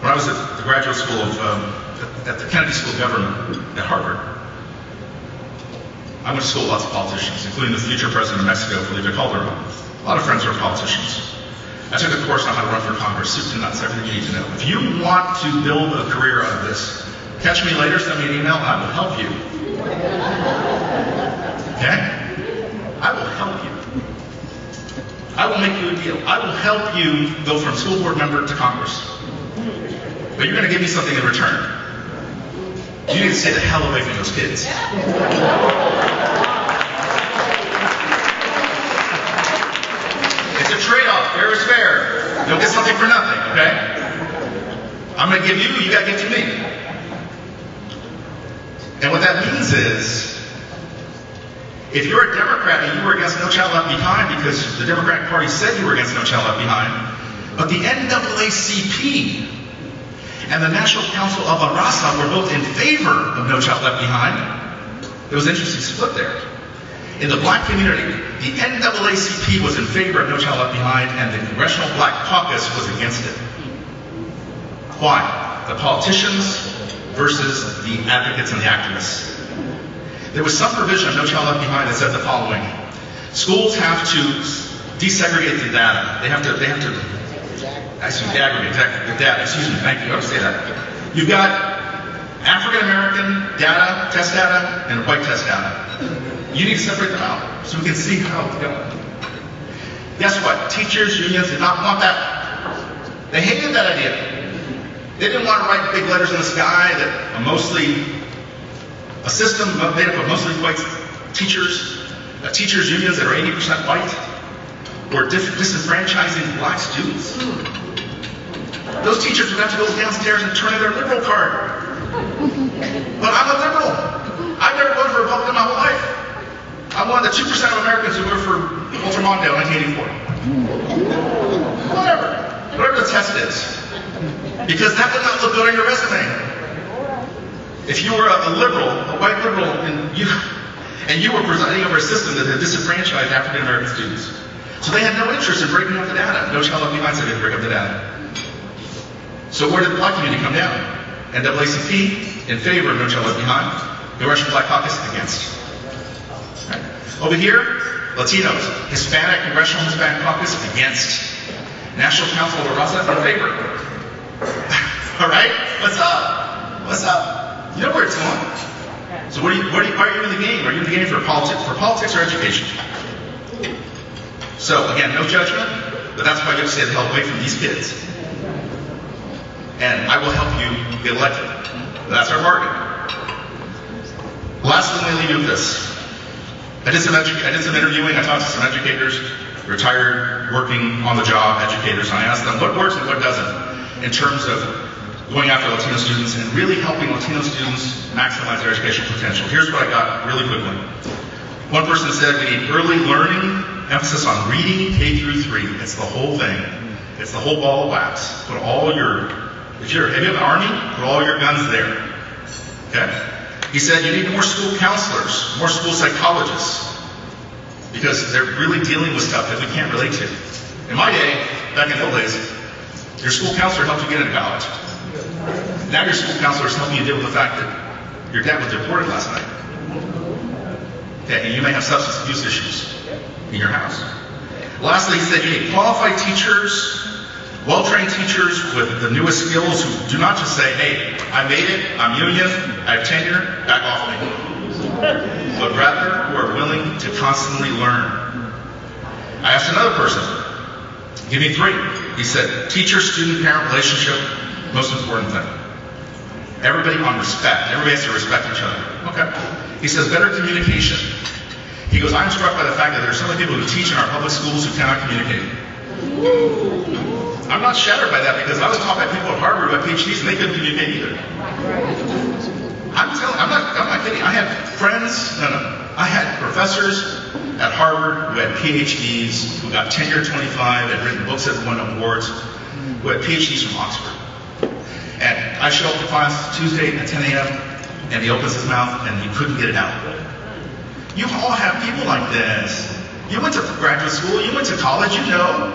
A: When I was at the graduate school at the Kennedy School of Government at Harvard, I went to school with lots of politicians, including the future president of Mexico, Felipe Calderon. A lot of friends who are politicians. I took a course on how to run for Congress, soup to nuts, everything you need to know. If you want to build a career out of this, catch me later, send me an email, and I will help you. Okay? I will help you. I will make you a deal. I will help you go from school board member to Congress. But you're going to give me something in return. You need to stay the hell away from those kids. It's a trade-off. Fair is fair. You'll get something for nothing, okay? I'm going to give you, you got to give to me. And what that means is, if you're a Democrat and you were against No Child Left Behind because the Democratic Party said you were against No Child Left Behind, but the NAACP and the National Council of La Raza were both in favor of No Child Left Behind, there was an interesting split there. In the black community, the NAACP was in favor of No Child Left Behind and the Congressional Black Caucus was against it. Why? The politicians versus the advocates and the activists. There was some provision of No Child Left Behind that said the following. Schools have to desegregate the data. They have to aggregate the data. Excuse me, thank you, I would say that. You've got African American data, test data, and white test data. You need to separate them out so we can see how it's going. Guess what? Teachers, unions did not want that. They hated that idea. They didn't want to write big letters in the sky that a system made up of mostly white teachers, teachers' unions that are 80% white, were disenfranchising black students. Those teachers would have to go downstairs and turn in their liberal card. But I'm a liberal. I've never voted for a Republican my whole life. I'm one of the 2% of Americans who voted for Walter Mondale in 1984. Whatever the test is. Because that would not look good on your resume. If you were a liberal, a white liberal, and you were presiding over a system that had disenfranchised African American students. So they had no interest in breaking up the data. No Child Left Behind said they'd break up the data. So where did the black community come down? NAACP in favor of No Child Left Behind. Congressional Black Caucus against. Right. Over here, Latinos, Congressional Hispanic Caucus against. National Council of La Raza in favor. All right? What's up? What's up? You know where it's going. So are you in the game? Are you in the game for politics or education? So again, no judgment, but that's why you have to stay the hell away from these kids. And I will help you get elected. That's our bargain. Last thing I leave you with this. I did some interviewing, I talked to some educators. retired working on the job educators, and I asked them what works and what doesn't in terms of going after Latino students and really helping Latino students maximize their educational potential. Here's what I got really quickly. One person said we need early learning, emphasis on reading K through 3. It's the whole thing. It's the whole ball of wax. Put all your, if you have an army, put all your guns there. Okay? He said you need more school counselors, more school psychologists, because they're really dealing with stuff that we can't relate to. In my day, back in the old days, your school counselor helped you get into college. Now your school counselor is helping you deal with the fact that your dad was deported last night. Okay, and you may have substance abuse issues in your house. Lastly, he said you need qualified teachers, well-trained teachers with the newest skills who do not just say, hey, I made it, I'm union, I have tenure, back off me. But rather who are willing to constantly learn. I asked another person, give me 3. He said, teacher, student, parent relationship, most important thing. Everybody on respect. Everybody has to respect each other. Okay. He says better communication. He goes, I'm struck by the fact that there are so many people who teach in our public schools who cannot communicate. I'm not shattered by that because I was taught by people at Harvard who had PhDs and they couldn't communicate either. I'm not kidding. I had friends, I had professors at Harvard who had PhDs, who got tenure 25, had written books that won awards, who had PhDs from Oxford. And I show up to class Tuesday at 10 a.m. and he opens his mouth and he couldn't get it out. You all have people like this. You went to graduate school, you went to college, you know.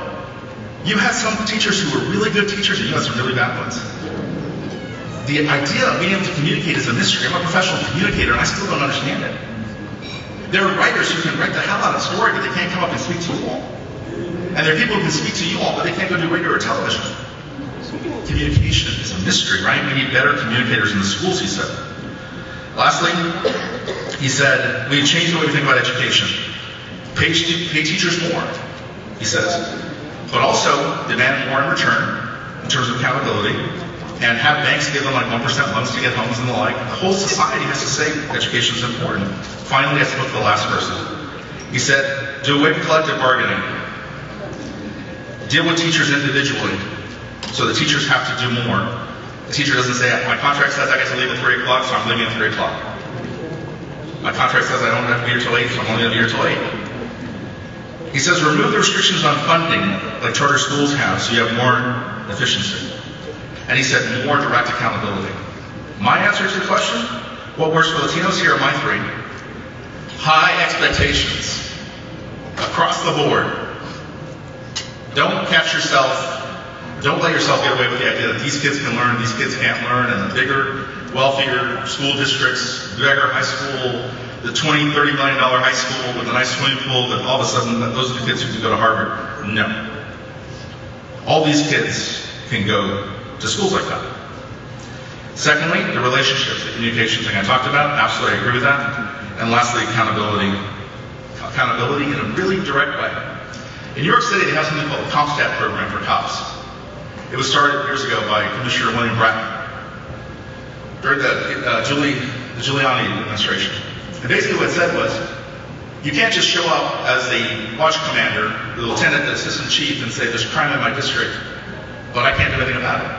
A: You had some teachers who were really good teachers and you had some really bad ones. The idea of being able to communicate is a mystery. I'm a professional communicator and I still don't understand it. There are writers who can write the hell out of a story but they can't come up and speak to you all. And there are people who can speak to you all but they can't go do radio or television. Communication is a mystery, right? We need better communicators in the schools, he said. Lastly, he said, we change the way we think about education. Pay teachers more, he says, but also demand more in return in terms of accountability and have banks give them like 1% loans to get homes and the like. The whole society has to say education is important. Finally, I spoke to the last person. He said, do away with collective bargaining. Deal with teachers individually. So the teachers have to do more. The teacher doesn't say, my contract says I get to leave at 3 o'clock, so I'm leaving at 3 o'clock. My contract says I don't have to be here till 8, so I'm only going to be here till 8. He says, remove the restrictions on funding, like charter schools have, so you have more efficiency. And he said, more direct accountability. My answer to the question, what works for Latinos here are my 3. High expectations across the board. Don't catch yourself. Don't let yourself get away with the idea that these kids can learn, these kids can't learn, and the bigger, wealthier school districts, bigger high school, the $20, $30 million high school with a nice swimming pool, that all of a sudden those are the kids who can go to Harvard. No. All these kids can go to schools like that. Secondly, the relationships, the communication thing I talked about, absolutely I agree with that. And lastly, accountability. Accountability in a really direct way. In New York City, they have something called the CompStat program for cops. It was started years ago by Commissioner William Bratton during the Giuliani administration. And basically what it said was, you can't just show up as the watch commander, the lieutenant, the assistant chief, and say there's crime in my district, but I can't do anything about it.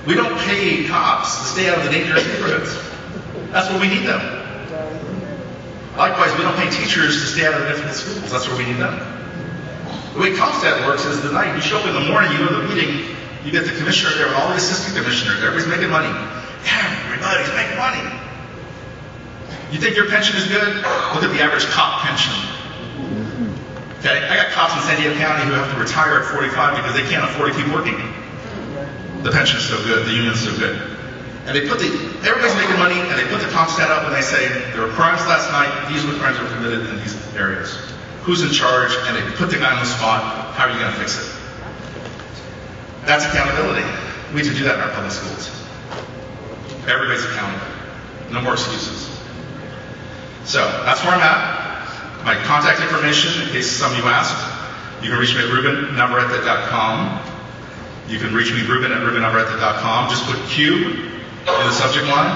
A: We don't pay cops to stay out of the dangerous neighborhoods. That's where we need them. Likewise, we don't pay teachers to stay out of the difficult schools. That's where we need them. The way CompStat works is the night you show up in the morning, you go to the meeting, you get the commissioner there with all the assistant commissioners, everybody's making money. Everybody's making money. You think your pension is good? Look at the average cop pension. Okay, I got cops in San Diego County who have to retire at 45 because they can't afford to keep working. The pension is so good, the union is so good. And they put everybody's making money, and they put the CompStat up and they say, there were crimes last night, these were the crimes that were committed in these areas. Who's in charge? And they put the guy on the spot, how are you going to fix it? That's accountability. We need to do that in our public schools. Everybody's accountable. No more excuses. So, that's where I'm at. My contact information, in case some of you asked, you can reach me at rubennavarrette.com. You can reach me, Ruben at rubennavarrette.com. Just put Q in the subject line.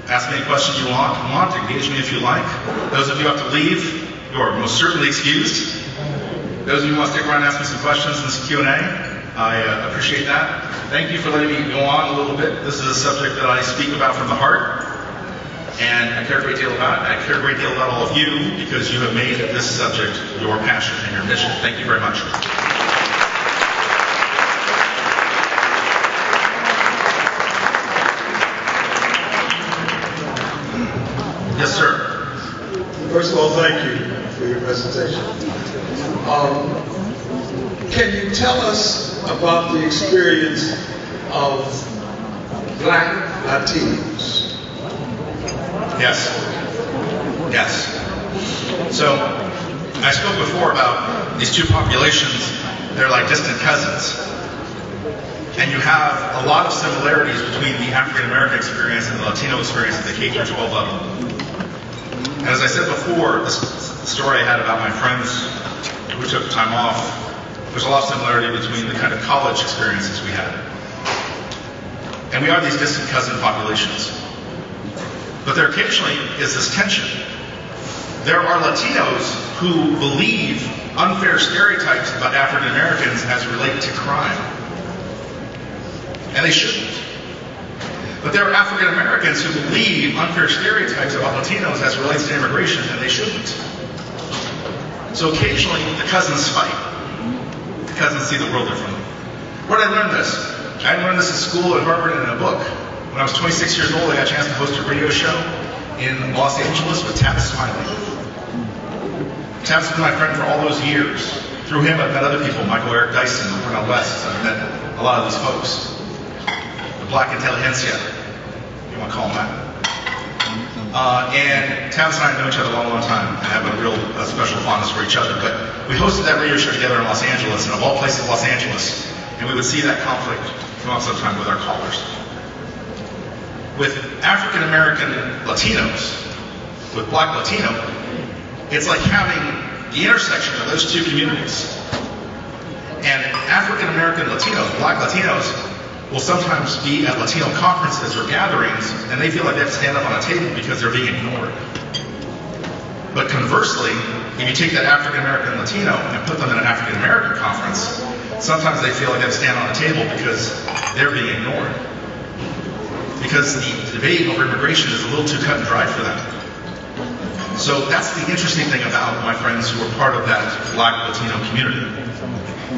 A: Ask me any questions you want. Engage me if you like. Those of you who have to leave, you are most certainly excused. Those of you who want to stick around and ask me some questions in this Q&A, I appreciate that. Thank you for letting me go on a little bit. This is a subject that I speak about from the heart, and I care a great deal about it. I care a great deal about all of you because you have made this subject your passion and your mission. Thank you very much. Yes, sir.
B: First of all, thank you for your presentation. Can you tell us about the experience of Black Latinos?
A: Yes. Yes. So, I spoke before about these two populations. They're like distant cousins. And you have a lot of similarities between the African American experience and the Latino experience at the K-12 level. And as I said before, the story I had about my friends who took time off, there's a lot of similarity between the kind of college experiences we had. And we are these distant cousin populations. But there occasionally is this tension. There are Latinos who believe unfair stereotypes about African Americans as related to crime. And they shouldn't. But there are African Americans who believe unfair stereotypes about Latinos as relates to immigration, and they shouldn't. So occasionally, the cousins fight. The cousins see the world differently. Where did I learn this? I didn't learn this in school at Harvard and in a book. When I was 26 years old, I got a chance to host a radio show in Los Angeles with Tavis Smiley. Tavis has been my friend for all those years. Through him, I've met other people, Michael Eric Dyson, Cornel West. I've met a lot of these folks. Black intelligentsia, if you want to call them that. And Tavis and I know each other a long, long time and have a real special fondness for each other. But we hosted that radio show together in Los Angeles, and of all places, Los Angeles. And we would see that conflict come up sometimes with our callers. With African American Latinos, with Black Latino, it's like having the intersection of those two communities. And African American Latinos, Black Latinos, will sometimes be at Latino conferences or gatherings, and they feel like they have to stand up on a table because they're being ignored. But conversely, if you take that African American Latino and put them in an African American conference, sometimes they feel like they have to stand on a table because they're being ignored. Because the debate over immigration is a little too cut and dry for them. So that's the interesting thing about my friends who are part of that Black Latino community.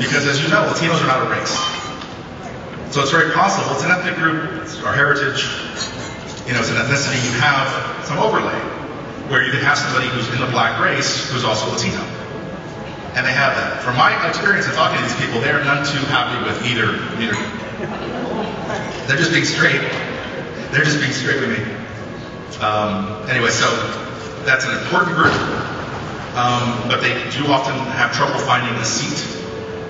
A: Because as you know, Latinos are not a race. So it's very possible, it's an ethnic group, it's our heritage, it's an ethnicity, you have some overlay, where you can have somebody who's in the Black race who's also Latino. And they have that. From my experience in talking to these people, they're none too happy with either community. They're just being straight. They're just being straight with me. Anyway, so that's an important group, but they do often have trouble finding a seat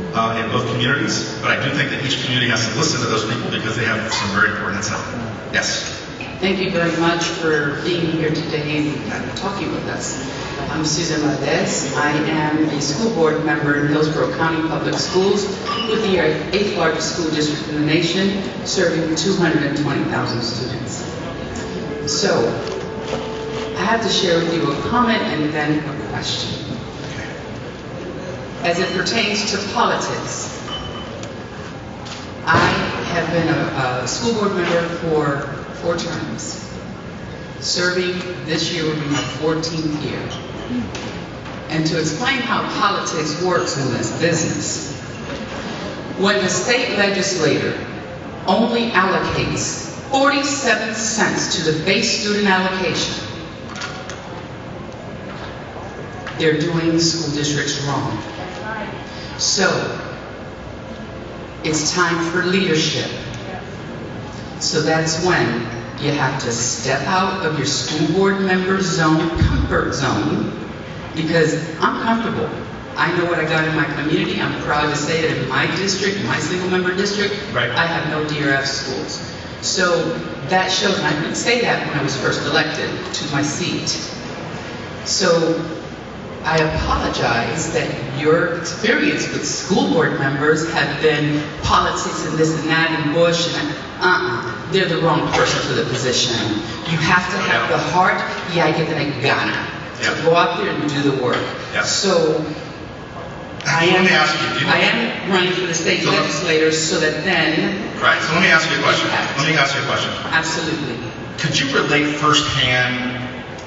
A: in both communities, but I do think that each community has to listen to those people because they have some very important insight. Yes?
C: Thank you very much for being here today and talking with us. I'm Susan Valdez. I am a school board member in Hillsborough County Public Schools with the 8th largest school district in the nation, serving 220,000 students. So, I have to share with you a comment and then a question. As it pertains to politics, I have been a school board member for 4 terms, serving this year will be my 14th year. And to explain how politics works in this business, when the state legislator only allocates 47 cents to the base student allocation, they're doing school districts wrong. So, it's time for leadership. So that's when you have to step out of your school board member zone, comfort zone, because I'm comfortable. I know what I got in my community. I'm proud to say that in my district, my single member district,
A: right,
C: I have no DRF schools. So that shows, and I didn't say that when I was first elected to my seat. So I apologize that your experience with school board members have been politics and this and that and Bush and they're the wrong person for the position. You have to have the heart, y hay que tener gana.
A: Yeah.
C: to go out there and do the work.
A: Yeah.
C: So I
A: Let
C: am,
A: me ask you,
C: I am running for the state
A: So-
C: legislator so that then,
A: Right, so let me ask you a question. Let me ask you a question.
C: absolutely.
A: Could you relate firsthand,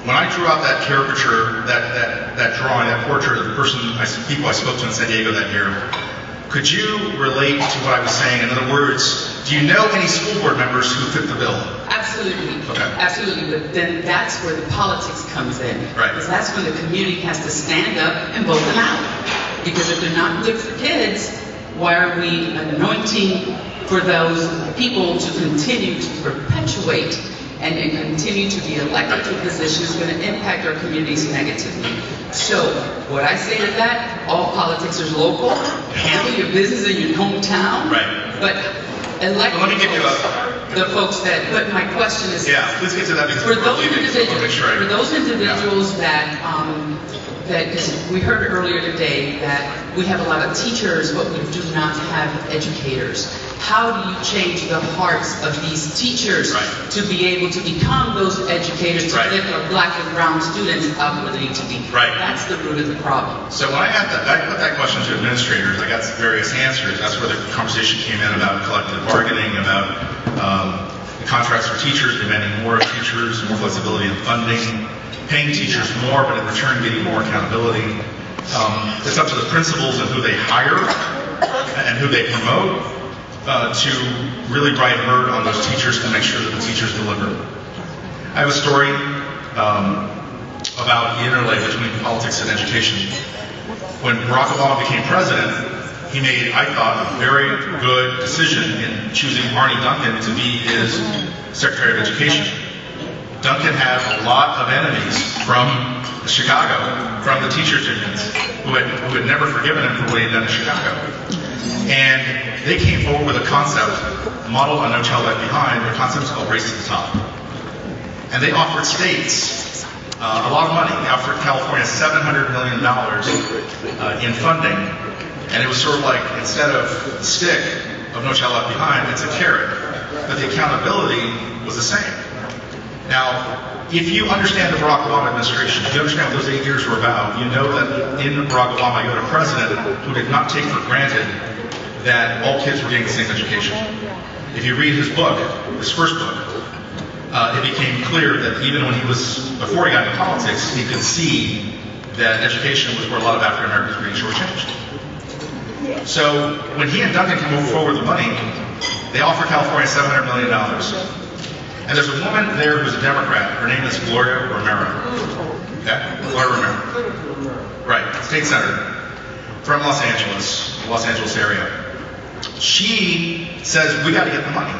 A: when I drew out that caricature, that drawing, that portrait of the people I spoke to in San Diego that year, could you relate to what I was saying? In other words, do you know any school board members who fit the bill?
C: Absolutely.
A: Okay.
C: Absolutely. But then that's where the politics comes in.
A: Right.
C: Because that's when the community has to stand up and vote them out. Because if they're not good for kids, why are we anointing for those people to continue to perpetuate and continue to be elected to positions going to impact our communities negatively? So what I say to that, all politics is local. Handle your business in your hometown.
A: Right.
C: But elect
A: Well, let me give you
C: the folks that, but my question is,
A: Yeah, please get to that because
C: for
A: we're
C: those
A: leaving, so I wanna make sure I-
C: individuals that, because we heard earlier today that we have a lot of teachers, but we do not have educators. How do you change the hearts of these teachers
A: Right.
C: to be able to become those educators to
A: Right.
C: lift our black and brown students up where they need to be?
A: Right.
C: That's the root of the problem.
A: So when I put that question to administrators, I got various answers. That's where the conversation came in about collective bargaining, about the contracts for teachers, demanding more of teachers, more flexibility in funding, paying teachers more, but in return getting more accountability. It's up to the principals and who they hire and who they promote to really ride herd on those teachers to make sure that the teachers deliver. I have a story about the interlay between politics and education. When Barack Obama became president, he made, I thought, a very good decision in choosing Arne Duncan to be his Secretary of Education. Duncan had a lot of enemies from Chicago, from the teachers' unions, who had never forgiven him for what he had done in Chicago. And they came forward with a concept modeled on No Child Left Behind. The concept is called Race to the Top. And they offered states a lot of money. They offered California $700 million in funding. And it was sort of like, instead of the stick of No Child Left Behind, it's a carrot. But the accountability was the same. Now, if you understand the Barack Obama administration, if you understand what those 8 years were about, you know that in Barack Obama you had a president who did not take for granted that all kids were getting the same education. If you read his book, his first book, it became clear that even when before he got into politics, he could see that education was where a lot of African Americans were being shortchanged. So when he and Duncan came forward with the money, they offered California $700 million. And there's a woman there who's a Democrat. Her name is Gloria Romero. Okay? Gloria Romero. Right, state senator from Los Angeles area. She says, we got to get the money.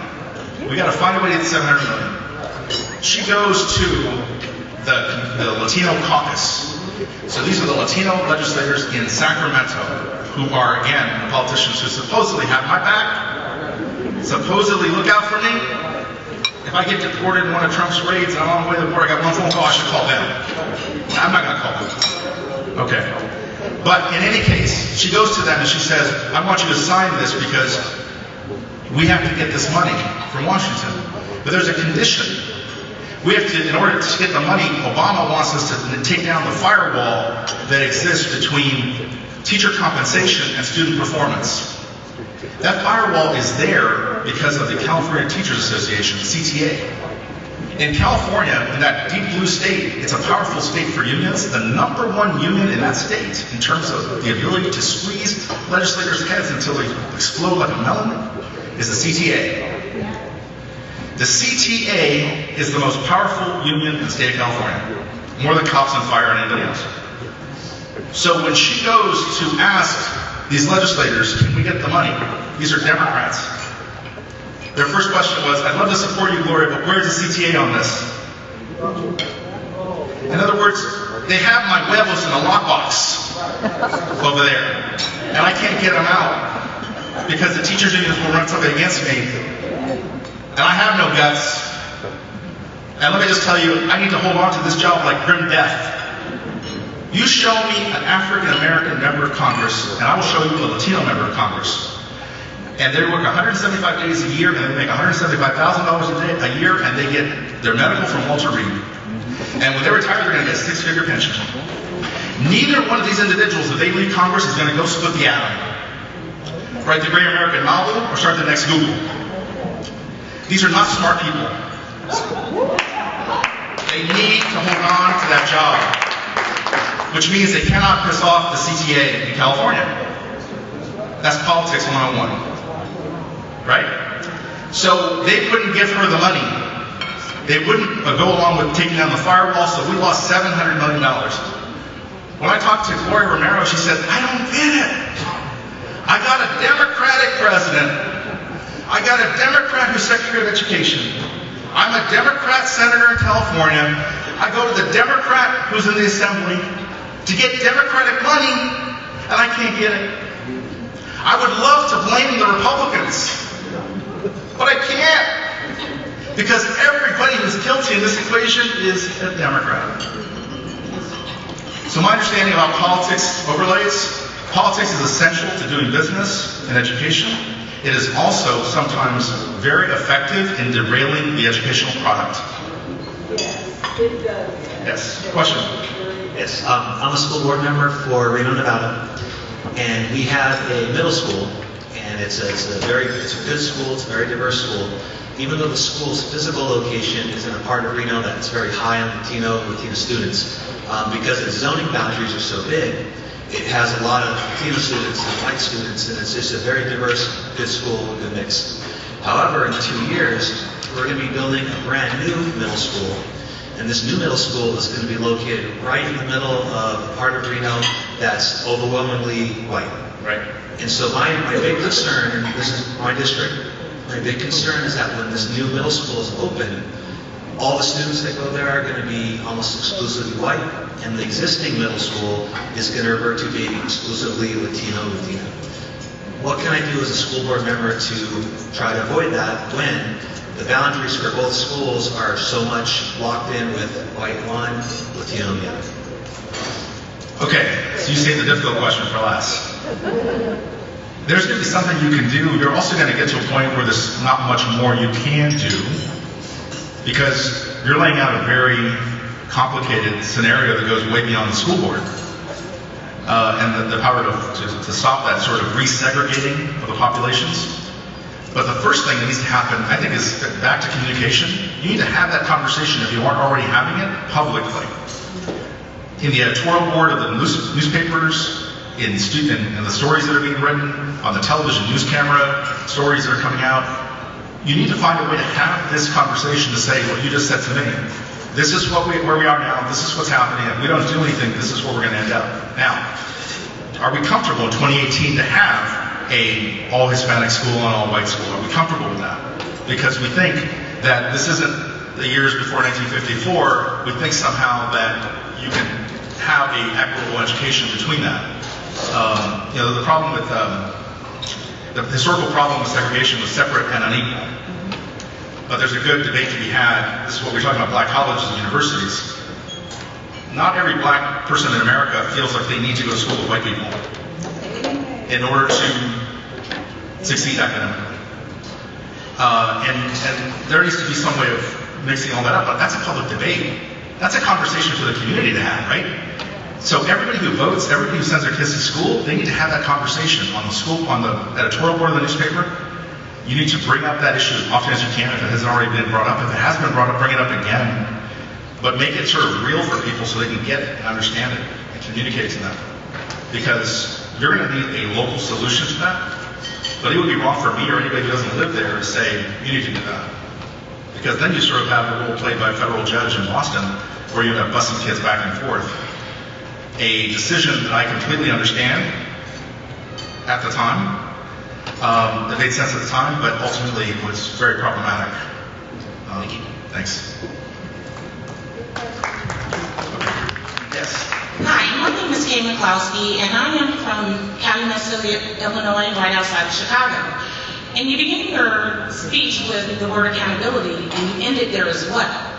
A: We got to find a way to get the $700 million. She goes to the Latino caucus. So these are the Latino legislators in Sacramento who are, again, the politicians who supposedly have my back, supposedly look out for me. If I get deported in one of Trump's raids and I'm on the way to the border, I got one phone call, I should call them. I'm not going to call them. Okay. But in any case, she goes to them and she says, I want you to sign this because we have to get this money from Washington. But there's a condition. We have to, in order to get the money, Obama wants us to take down the firewall that exists between teacher compensation and student performance. That firewall is there because of the California Teachers Association, the CTA. In California, in that deep blue state, it's a powerful state for unions. The #1 union in that state, in terms of the ability to squeeze legislators' heads until they explode like a melon, is the CTA. The CTA is the most powerful union in the state of California, more than cops and fire and anybody else. So when she goes to ask these legislators, can we get the money? These are Democrats. Their first question was, I'd love to support you, Gloria, but where's the CTA on this? In other words, they have my huevos in a lockbox over there, and I can't get them out because the teachers' unions will run something against me, and I have no guts. And let me just tell you, I need to hold on to this job like grim death. You show me an African American member of Congress, and I will show you a Latino member of Congress. And they work 175 days a year, and they make $175,000 a year, and they get their medical from Walter Reed. And when they retire, they're going to get a six-figure pension. Neither one of these individuals, if they leave Congress, is going to go split the atom, write the great American novel, or start the next Google. These are not smart people. They need to hold on to that job, which means they cannot piss off the CTA in California. That's politics 101. Right? So they wouldn't give her the money. They wouldn't go along with taking down the firewall, so we lost $700 million. When I talked to Gloria Romero, she said, I don't get it. I got a Democratic president. I got a Democrat who's Secretary of Education. I'm a Democrat senator in California. I go to the Democrat who's in the Assembly to get Democratic money, and I can't get it. I would love to blame the Republicans, but I can't, because everybody who's guilty in this equation is a Democrat. So my understanding about politics overlays, politics is essential to doing business and education. It is also sometimes very effective in derailing the educational product.
D: Yes, it does.
A: Yes, question?
E: Yes, I'm a school board member for Reno, Nevada, and we have a middle school, and it's a good school, it's a very diverse school. Even though the school's physical location is in a part of Reno that's very high on Latino students, because its zoning boundaries are so big, it has a lot of Latino students and white students, and it's just a very diverse, good school with a good mix. However, in 2 years, we're going to be building a brand new middle school, and this new middle school is going to be located right in the middle of a part of Reno that's overwhelmingly white.
A: Right.
E: And so my big concern, and this is my district, my big concern is that when this new middle school is open, all the students that go there are going to be almost exclusively white, and the existing middle school is going to revert to being exclusively Latino. What can I do as a school board member to try to avoid that when the boundaries for both schools are so much locked in with white one, Latino the other?
A: Okay, so you saved the difficult question for last. There's going to be something you can do. You're also going to get to a point where there's not much more you can do, because you're laying out a very complicated scenario that goes way beyond the school board. And the power to stop that sort of resegregating of the populations. But the first thing that needs to happen, I think, is back to communication. You need to have that conversation, if you aren't already having it, publicly. In the editorial board of the newspapers, in the stories that are being written, on the television news camera, stories that are coming out. You need to find a way to have this conversation to say what you just said to me. This is where we are now. This is what's happening. If we don't do anything, this is where we're going to end up. Now, are we comfortable in 2018 to have a all Hispanic school and all white school? Are we comfortable with that? Because we think that this isn't the years before 1954. We think somehow that you can have an equitable education between that. The problem with the historical problem with segregation was separate and unequal. But there's a good debate to be had. This is what we're talking about, black colleges and universities. Not every black person in America feels like they need to go to school with white people in order to succeed academically. And there needs to be some way of mixing all that up, but that's a public debate. That's a conversation for the community to have, right? So everybody who votes, everybody who sends their kids to school, they need to have that conversation on the editorial board of the newspaper. You need to bring up that issue as often as you can if it hasn't already been brought up. If it has been brought up, bring it up again. But make it sort of real for people so they can get it and understand it and communicate to them. Because you're going to need a local solution to that. But it would be wrong for me or anybody who doesn't live there to say, you need to do that. Because then you sort of have a role played by a federal judge in Boston where you end up busing kids back and forth. A decision that I completely understand at the time, that made sense at the time, but ultimately was very problematic.
E: Thank you.
A: Thanks. Yes.
F: Hi, my name is Kay McCloskey, and I am from Calumet, Illinois, right outside of Chicago. And you began your speech with the word accountability, and you ended there as well.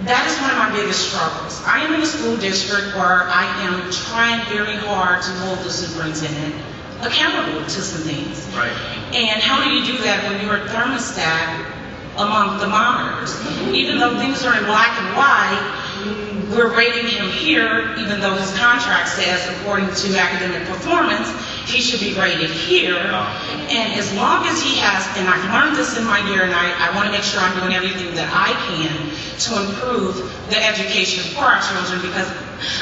F: That is one of my biggest struggles. I am in a school district where I am trying very hard to mold the superintendent accountable to some things.
A: Right.
F: And how do you do that when you're a thermostat among the monitors? Even though things are in black and white, we're rating him here, even though his contract says, according to academic performance, he should be rated here. And as long as he has, and I've learned this in my year, and I want to make sure I'm doing everything that I can to improve the education for our children, because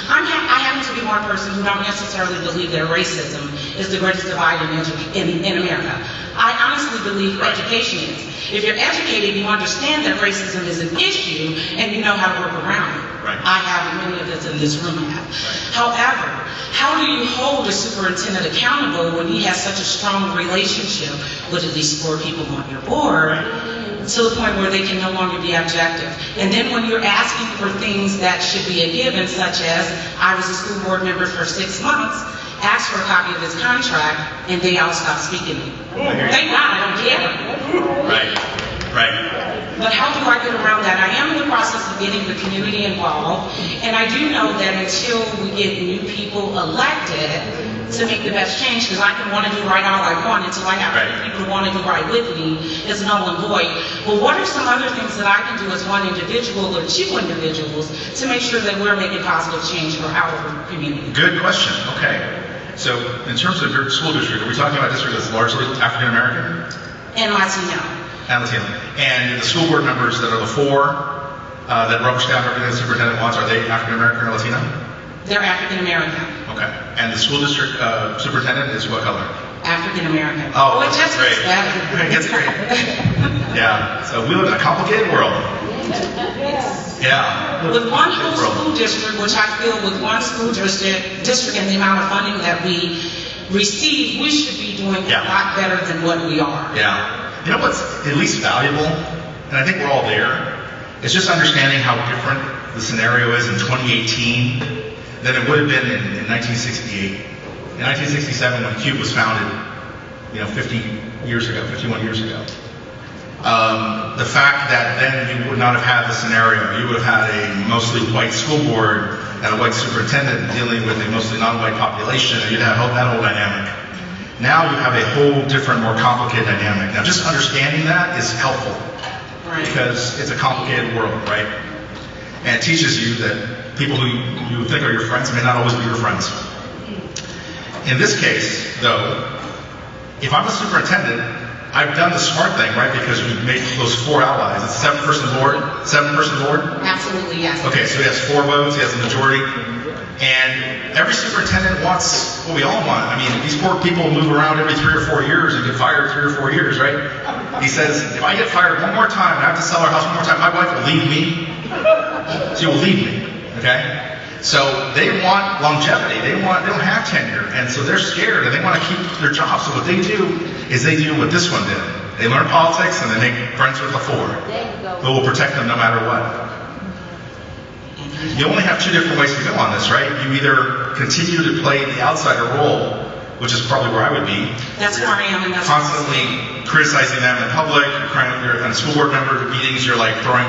F: I happen to be one person who don't necessarily believe that racism is the greatest divide in America. I honestly believe education is. If you're educated, you understand that racism is an issue, and you know how to work around it.
A: Right.
F: I have, and many of us in this room have. However, how do you hold a superintendent accountable when he has such a strong relationship with at least 4 people on your board, to the point where they can no longer be objective? And then when you're asking for things that should be a given, such as, I was a school board member for 6 months, asked for a copy of his contract, and they all stopped speaking to me. Thank God, I don't care.
A: Right. Right.
F: But how do I get around that? I am in the process of getting the community involved, and I do know that until we get new people elected to make the best change, because I can want to do right all I want until I have people who want to do right with me, it's null and void. But what are some other things that I can do as one individual or 2 individuals to make sure that we're making positive change for our community?
A: Good question. Okay. So in terms of your school district, are we talking about a district that's largely African American?
F: And Latino.
A: And Latino. And the school board members that are the 4 that rubber stamp everything the superintendent wants, are they African American or Latino?
F: They're African American.
A: Okay. And the school district superintendent is what color?
F: African American.
A: Oh,
F: it just
A: great.
F: gets better.
A: It gets great. Yeah. So we live in a complicated world. Yeah.
F: With one whole school district, which I feel with one school district and the amount of funding that we receive, we should be doing a lot better than what we are.
A: Yeah. You know what's at least valuable, and I think we're all there, is just understanding how different the scenario is in 2018 than it would have been in 1968. In 1967, when CUBE was founded, 51 years ago. The fact that then you would not have had the scenario, you would have had a mostly white school board and a white superintendent dealing with a mostly non-white population, and you'd have that whole dynamic. Now you have a whole different, more complicated dynamic. Now just understanding that is helpful, because it's a complicated world, right? And it teaches you that people who you think are your friends may not always be your friends. In this case, though, if I'm a superintendent, I've done the smart thing, right? Because we've made those 4 allies. It's a 7-person board. 7-person board?
F: Absolutely, yes.
A: Okay, so he has 4 votes, he has a majority. And every superintendent wants what we all want. I mean, these poor people move around every 3 or 4 years and get fired 3 or 4 years, right? He says, if I get fired one more time and I have to sell our house one more time, my wife will leave me. She will leave me, okay? So they want longevity. They don't have tenure, and so they're scared and they want to keep their jobs. So what they do is they do what this one did. They learn politics and they make friends with the 4 who will protect them no matter what. You only have 2 different ways to go on this, right? You either continue to play the outsider role, which is probably where I would be.
F: That's where I am. And that's
A: constantly criticizing them in public. You're on school board member meetings. You're like throwing,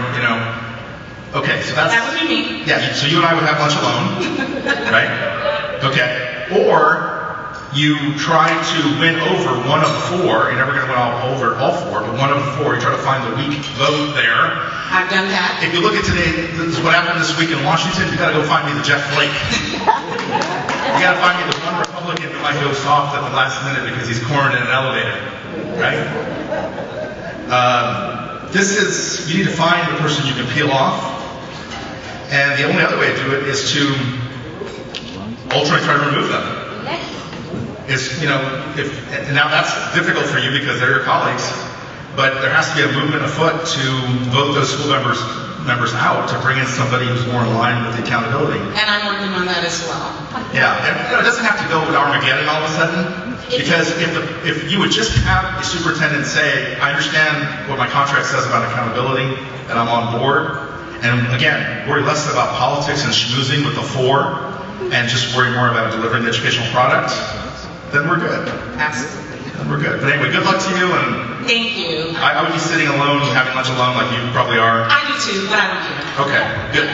A: Okay, so that
F: would be me.
A: Yeah. So you and I would have lunch alone, right? Okay. Or you try to win over one of the 4. You're never going to win over all 4, but one of the 4. You try to find the weak vote there.
F: I've done that.
A: If you look at today, this is what happened this week in Washington. You got to go find me the Jeff Flake. You got to find me the one Republican who might go soft at the last minute because he's cornered in an elevator, right? You need to find the person you can peel off, and the only other way to do it is to ultimately try to remove them. And now that's difficult for you because they're your colleagues, but there has to be a movement afoot to vote those school members out to bring in somebody who's more in line with the accountability.
F: And I'm working on that as well.
A: Yeah, and it doesn't have to go with Armageddon all of a sudden, because if you would just have a superintendent say, I understand what my contract says about accountability, and I'm on board, and again, worry less about politics and schmoozing with the 4, and just worry more about delivering the educational product, then we're good.
F: Absolutely.
A: Then we're good. But anyway, good luck to you, and
F: thank you.
A: I would be sitting alone, having lunch alone, like you probably are.
F: I do too, but I don't care.
A: Okay, good.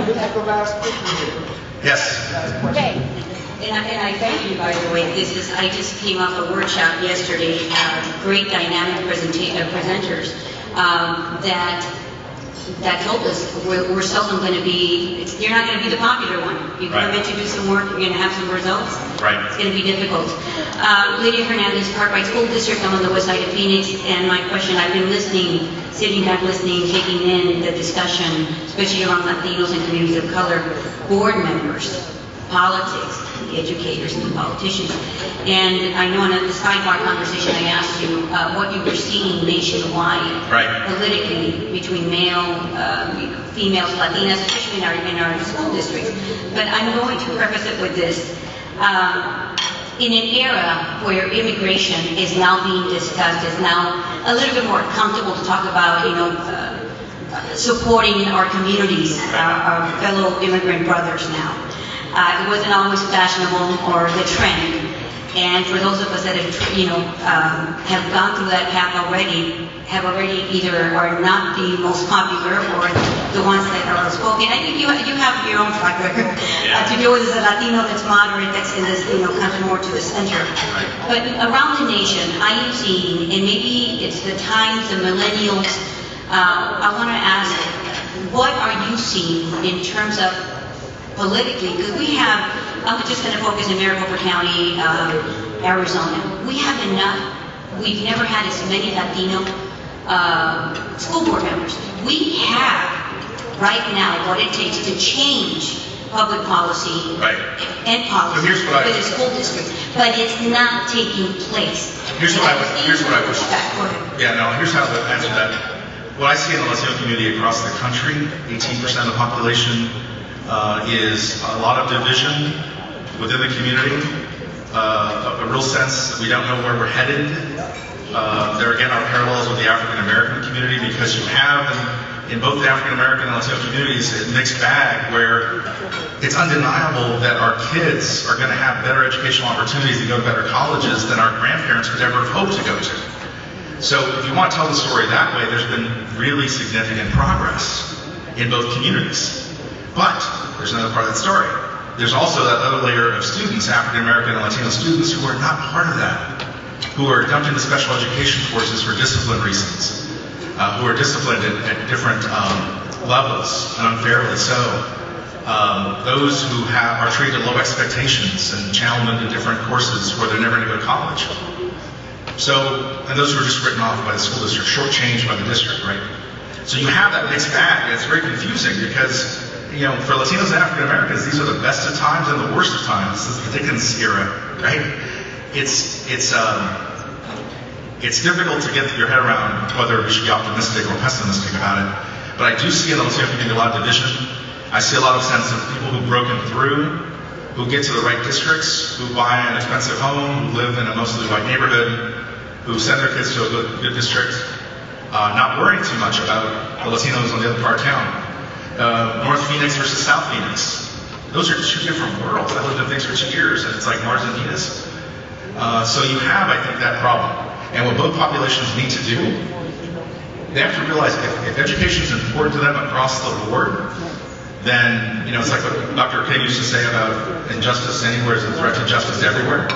B: We have the last picture here.
A: Yes.
G: Okay. And I thank you, by the way. I just came off a workshop yesterday, great dynamic presenters that told us we're seldom going to be, you're not going to be the popular one. You come in to do some work, you're going to have some results.
A: Right.
G: It's going to be difficult. Lydia Hernandez, Cartwright School District, I'm on the west side of Phoenix, and my question, I've been listening, sitting back listening, taking in the discussion, especially around Latinos and communities of color, board members, politics, the educators and the politicians. And I know in the sidebar conversation I asked you what you were seeing nationwide, politically, between male, females, Latinas, especially in our school districts. But I'm going to preface it with this. In an era where immigration is now being discussed, is now a little bit more comfortable to talk about, supporting our communities, our fellow immigrant brothers now. It wasn't always fashionable or the trend. And for those of us that have gone through that path already, either are not the most popular or the ones that are outspoken. I think you have your own track record to deal with as a Latino that's moderate, that's in this, comes more to the center. But around the nation, I am seeing, and maybe it's the times, the millennials, I want to ask, what are you seeing in terms of politically, because we have, I'm just going to focus in Maricopa County, Arizona. We have enough, we've never had as many Latino school board members. We have right now what it takes to change public policy and policy for the school districts, but it's not taking place.
A: Here's what I wish. Yeah, no, here's how to answer that. What I see in the Latino community across the country, 18% of the population, is a lot of division within the community, a real sense that we don't know where we're headed. There again are parallels with the African American community, because you have in both the African American and Latino communities a mixed bag where it's undeniable that our kids are going to have better educational opportunities to go to better colleges than our grandparents could ever have hoped to go to. So if you want to tell the story that way, there's been really significant progress in both communities. But there's another part of that story. There's also that other layer of students, African American and Latino students, who are not part of that, who are dumped into special education courses for discipline reasons, who are disciplined at different levels, and unfairly so. Those who are treated low expectations and channeled into different courses where they're never going to go to college. So, and those who are just written off by the school district, shortchanged by the district, right? So you have that mixed bag, and it's very confusing because for Latinos and African Americans, these are the best of times and the worst of times. This is the Dickens era, right? It's difficult to get your head around whether we should be optimistic or pessimistic about it. But I do see in the Latino community a lot of division. I see a lot of sense of people who've broken through, who get to the right districts, who buy an expensive home, who live in a mostly white neighborhood, who send their kids to a good district, not worrying too much about the Latinos on the other part of town. North Phoenix versus South Phoenix. Those are two different worlds. I lived in Phoenix for 2 years, and it's like Mars and Venus. So you have, I think, that problem. And what both populations need to do, they have to realize if education is important to them across the board, then, it's like what Dr. King used to say about injustice anywhere is a threat to justice everywhere.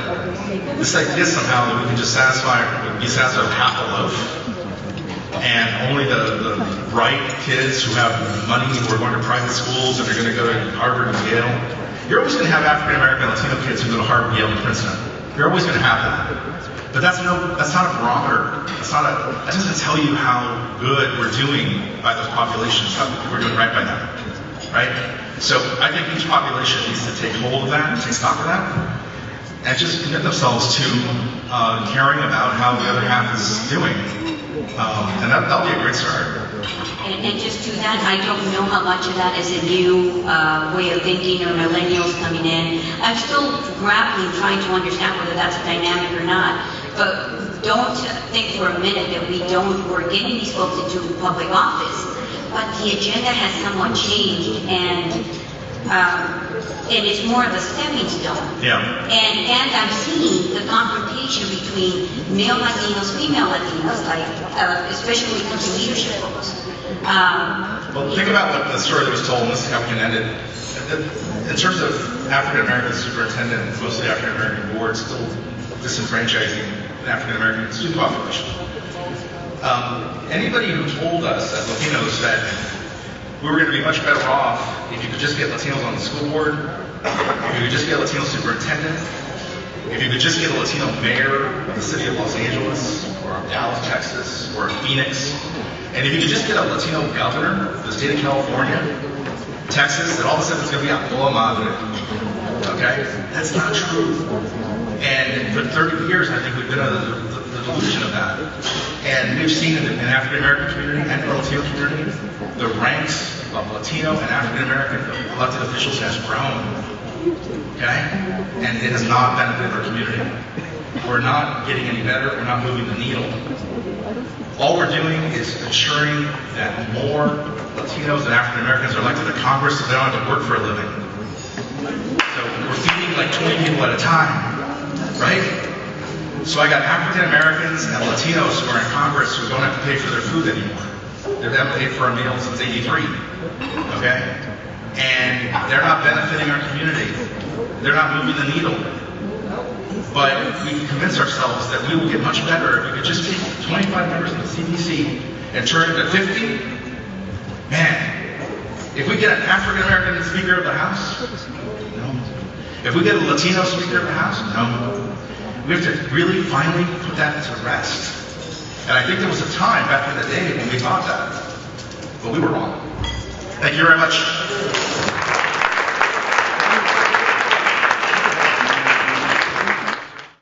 A: This idea somehow that we can just be satisfied with half a loaf, and only the bright kids who have money, who are going to private schools and are going to go to Harvard and Yale. You're always going to have African American and Latino kids who go to Harvard, Yale, and Princeton. You're always going to have that. But that's not a barometer. That doesn't tell you how good we're doing by those populations, how we're doing right by them, right? So I think each population needs to take hold of that, take stock of that, and just commit themselves to caring about how the other half is doing. And that'll be a great start.
G: And just to that, I don't know how much of that is a new way of thinking or millennials coming in. I'm still grappling, trying to understand whether that's a dynamic or not. But don't think for a minute that we're getting these folks into public office. But the agenda has somewhat changed, and it's more of a stepping stone.
A: Yeah.
G: And I'm seeing the confrontation between male Latinos, female Latinos, like especially when it comes to leadership roles.
A: Well, think about what the story that was told, and this is how we can end it. In terms of African American superintendent, mostly African American board, still disenfranchising the African American student population. Anybody who told us as Latinos that we were going to be much better off if you could just get Latinos on the school board, if you could just get a Latino superintendent, if you could just get a Latino mayor of the city of Los Angeles, or of Dallas, Texas, or Phoenix, and if you could just get a Latino governor of the state of California, Texas, that all of a sudden it's going to be a toda madre. Okay? That's not true. And for 30 years, I think we've been under the delusion of that. And we've seen in the African American community and the Latino community, the ranks of Latino and African American elected officials has grown. Okay? And it has not benefited our community. We're not getting any better. We're not moving the needle. All we're doing is ensuring that more Latinos and African Americans are elected to Congress so they don't have to work for a living. So we're feeding like 20 people at a time, right? So I got African Americans and Latinos who are in Congress who don't have to pay for their food anymore. They haven't paid for a meal since '83, okay? And they're not benefiting our community. They're not moving the needle. But we can convince ourselves that we will get much better if we could just take 25 members of the CBC and turn it to 50. Man, if we get an African American Speaker of the House, no. If we get a Latino Speaker of the House, no. We have to really finally put that to rest. And I think there was a time back in the day when we thought that, but we were wrong. Thank you very much.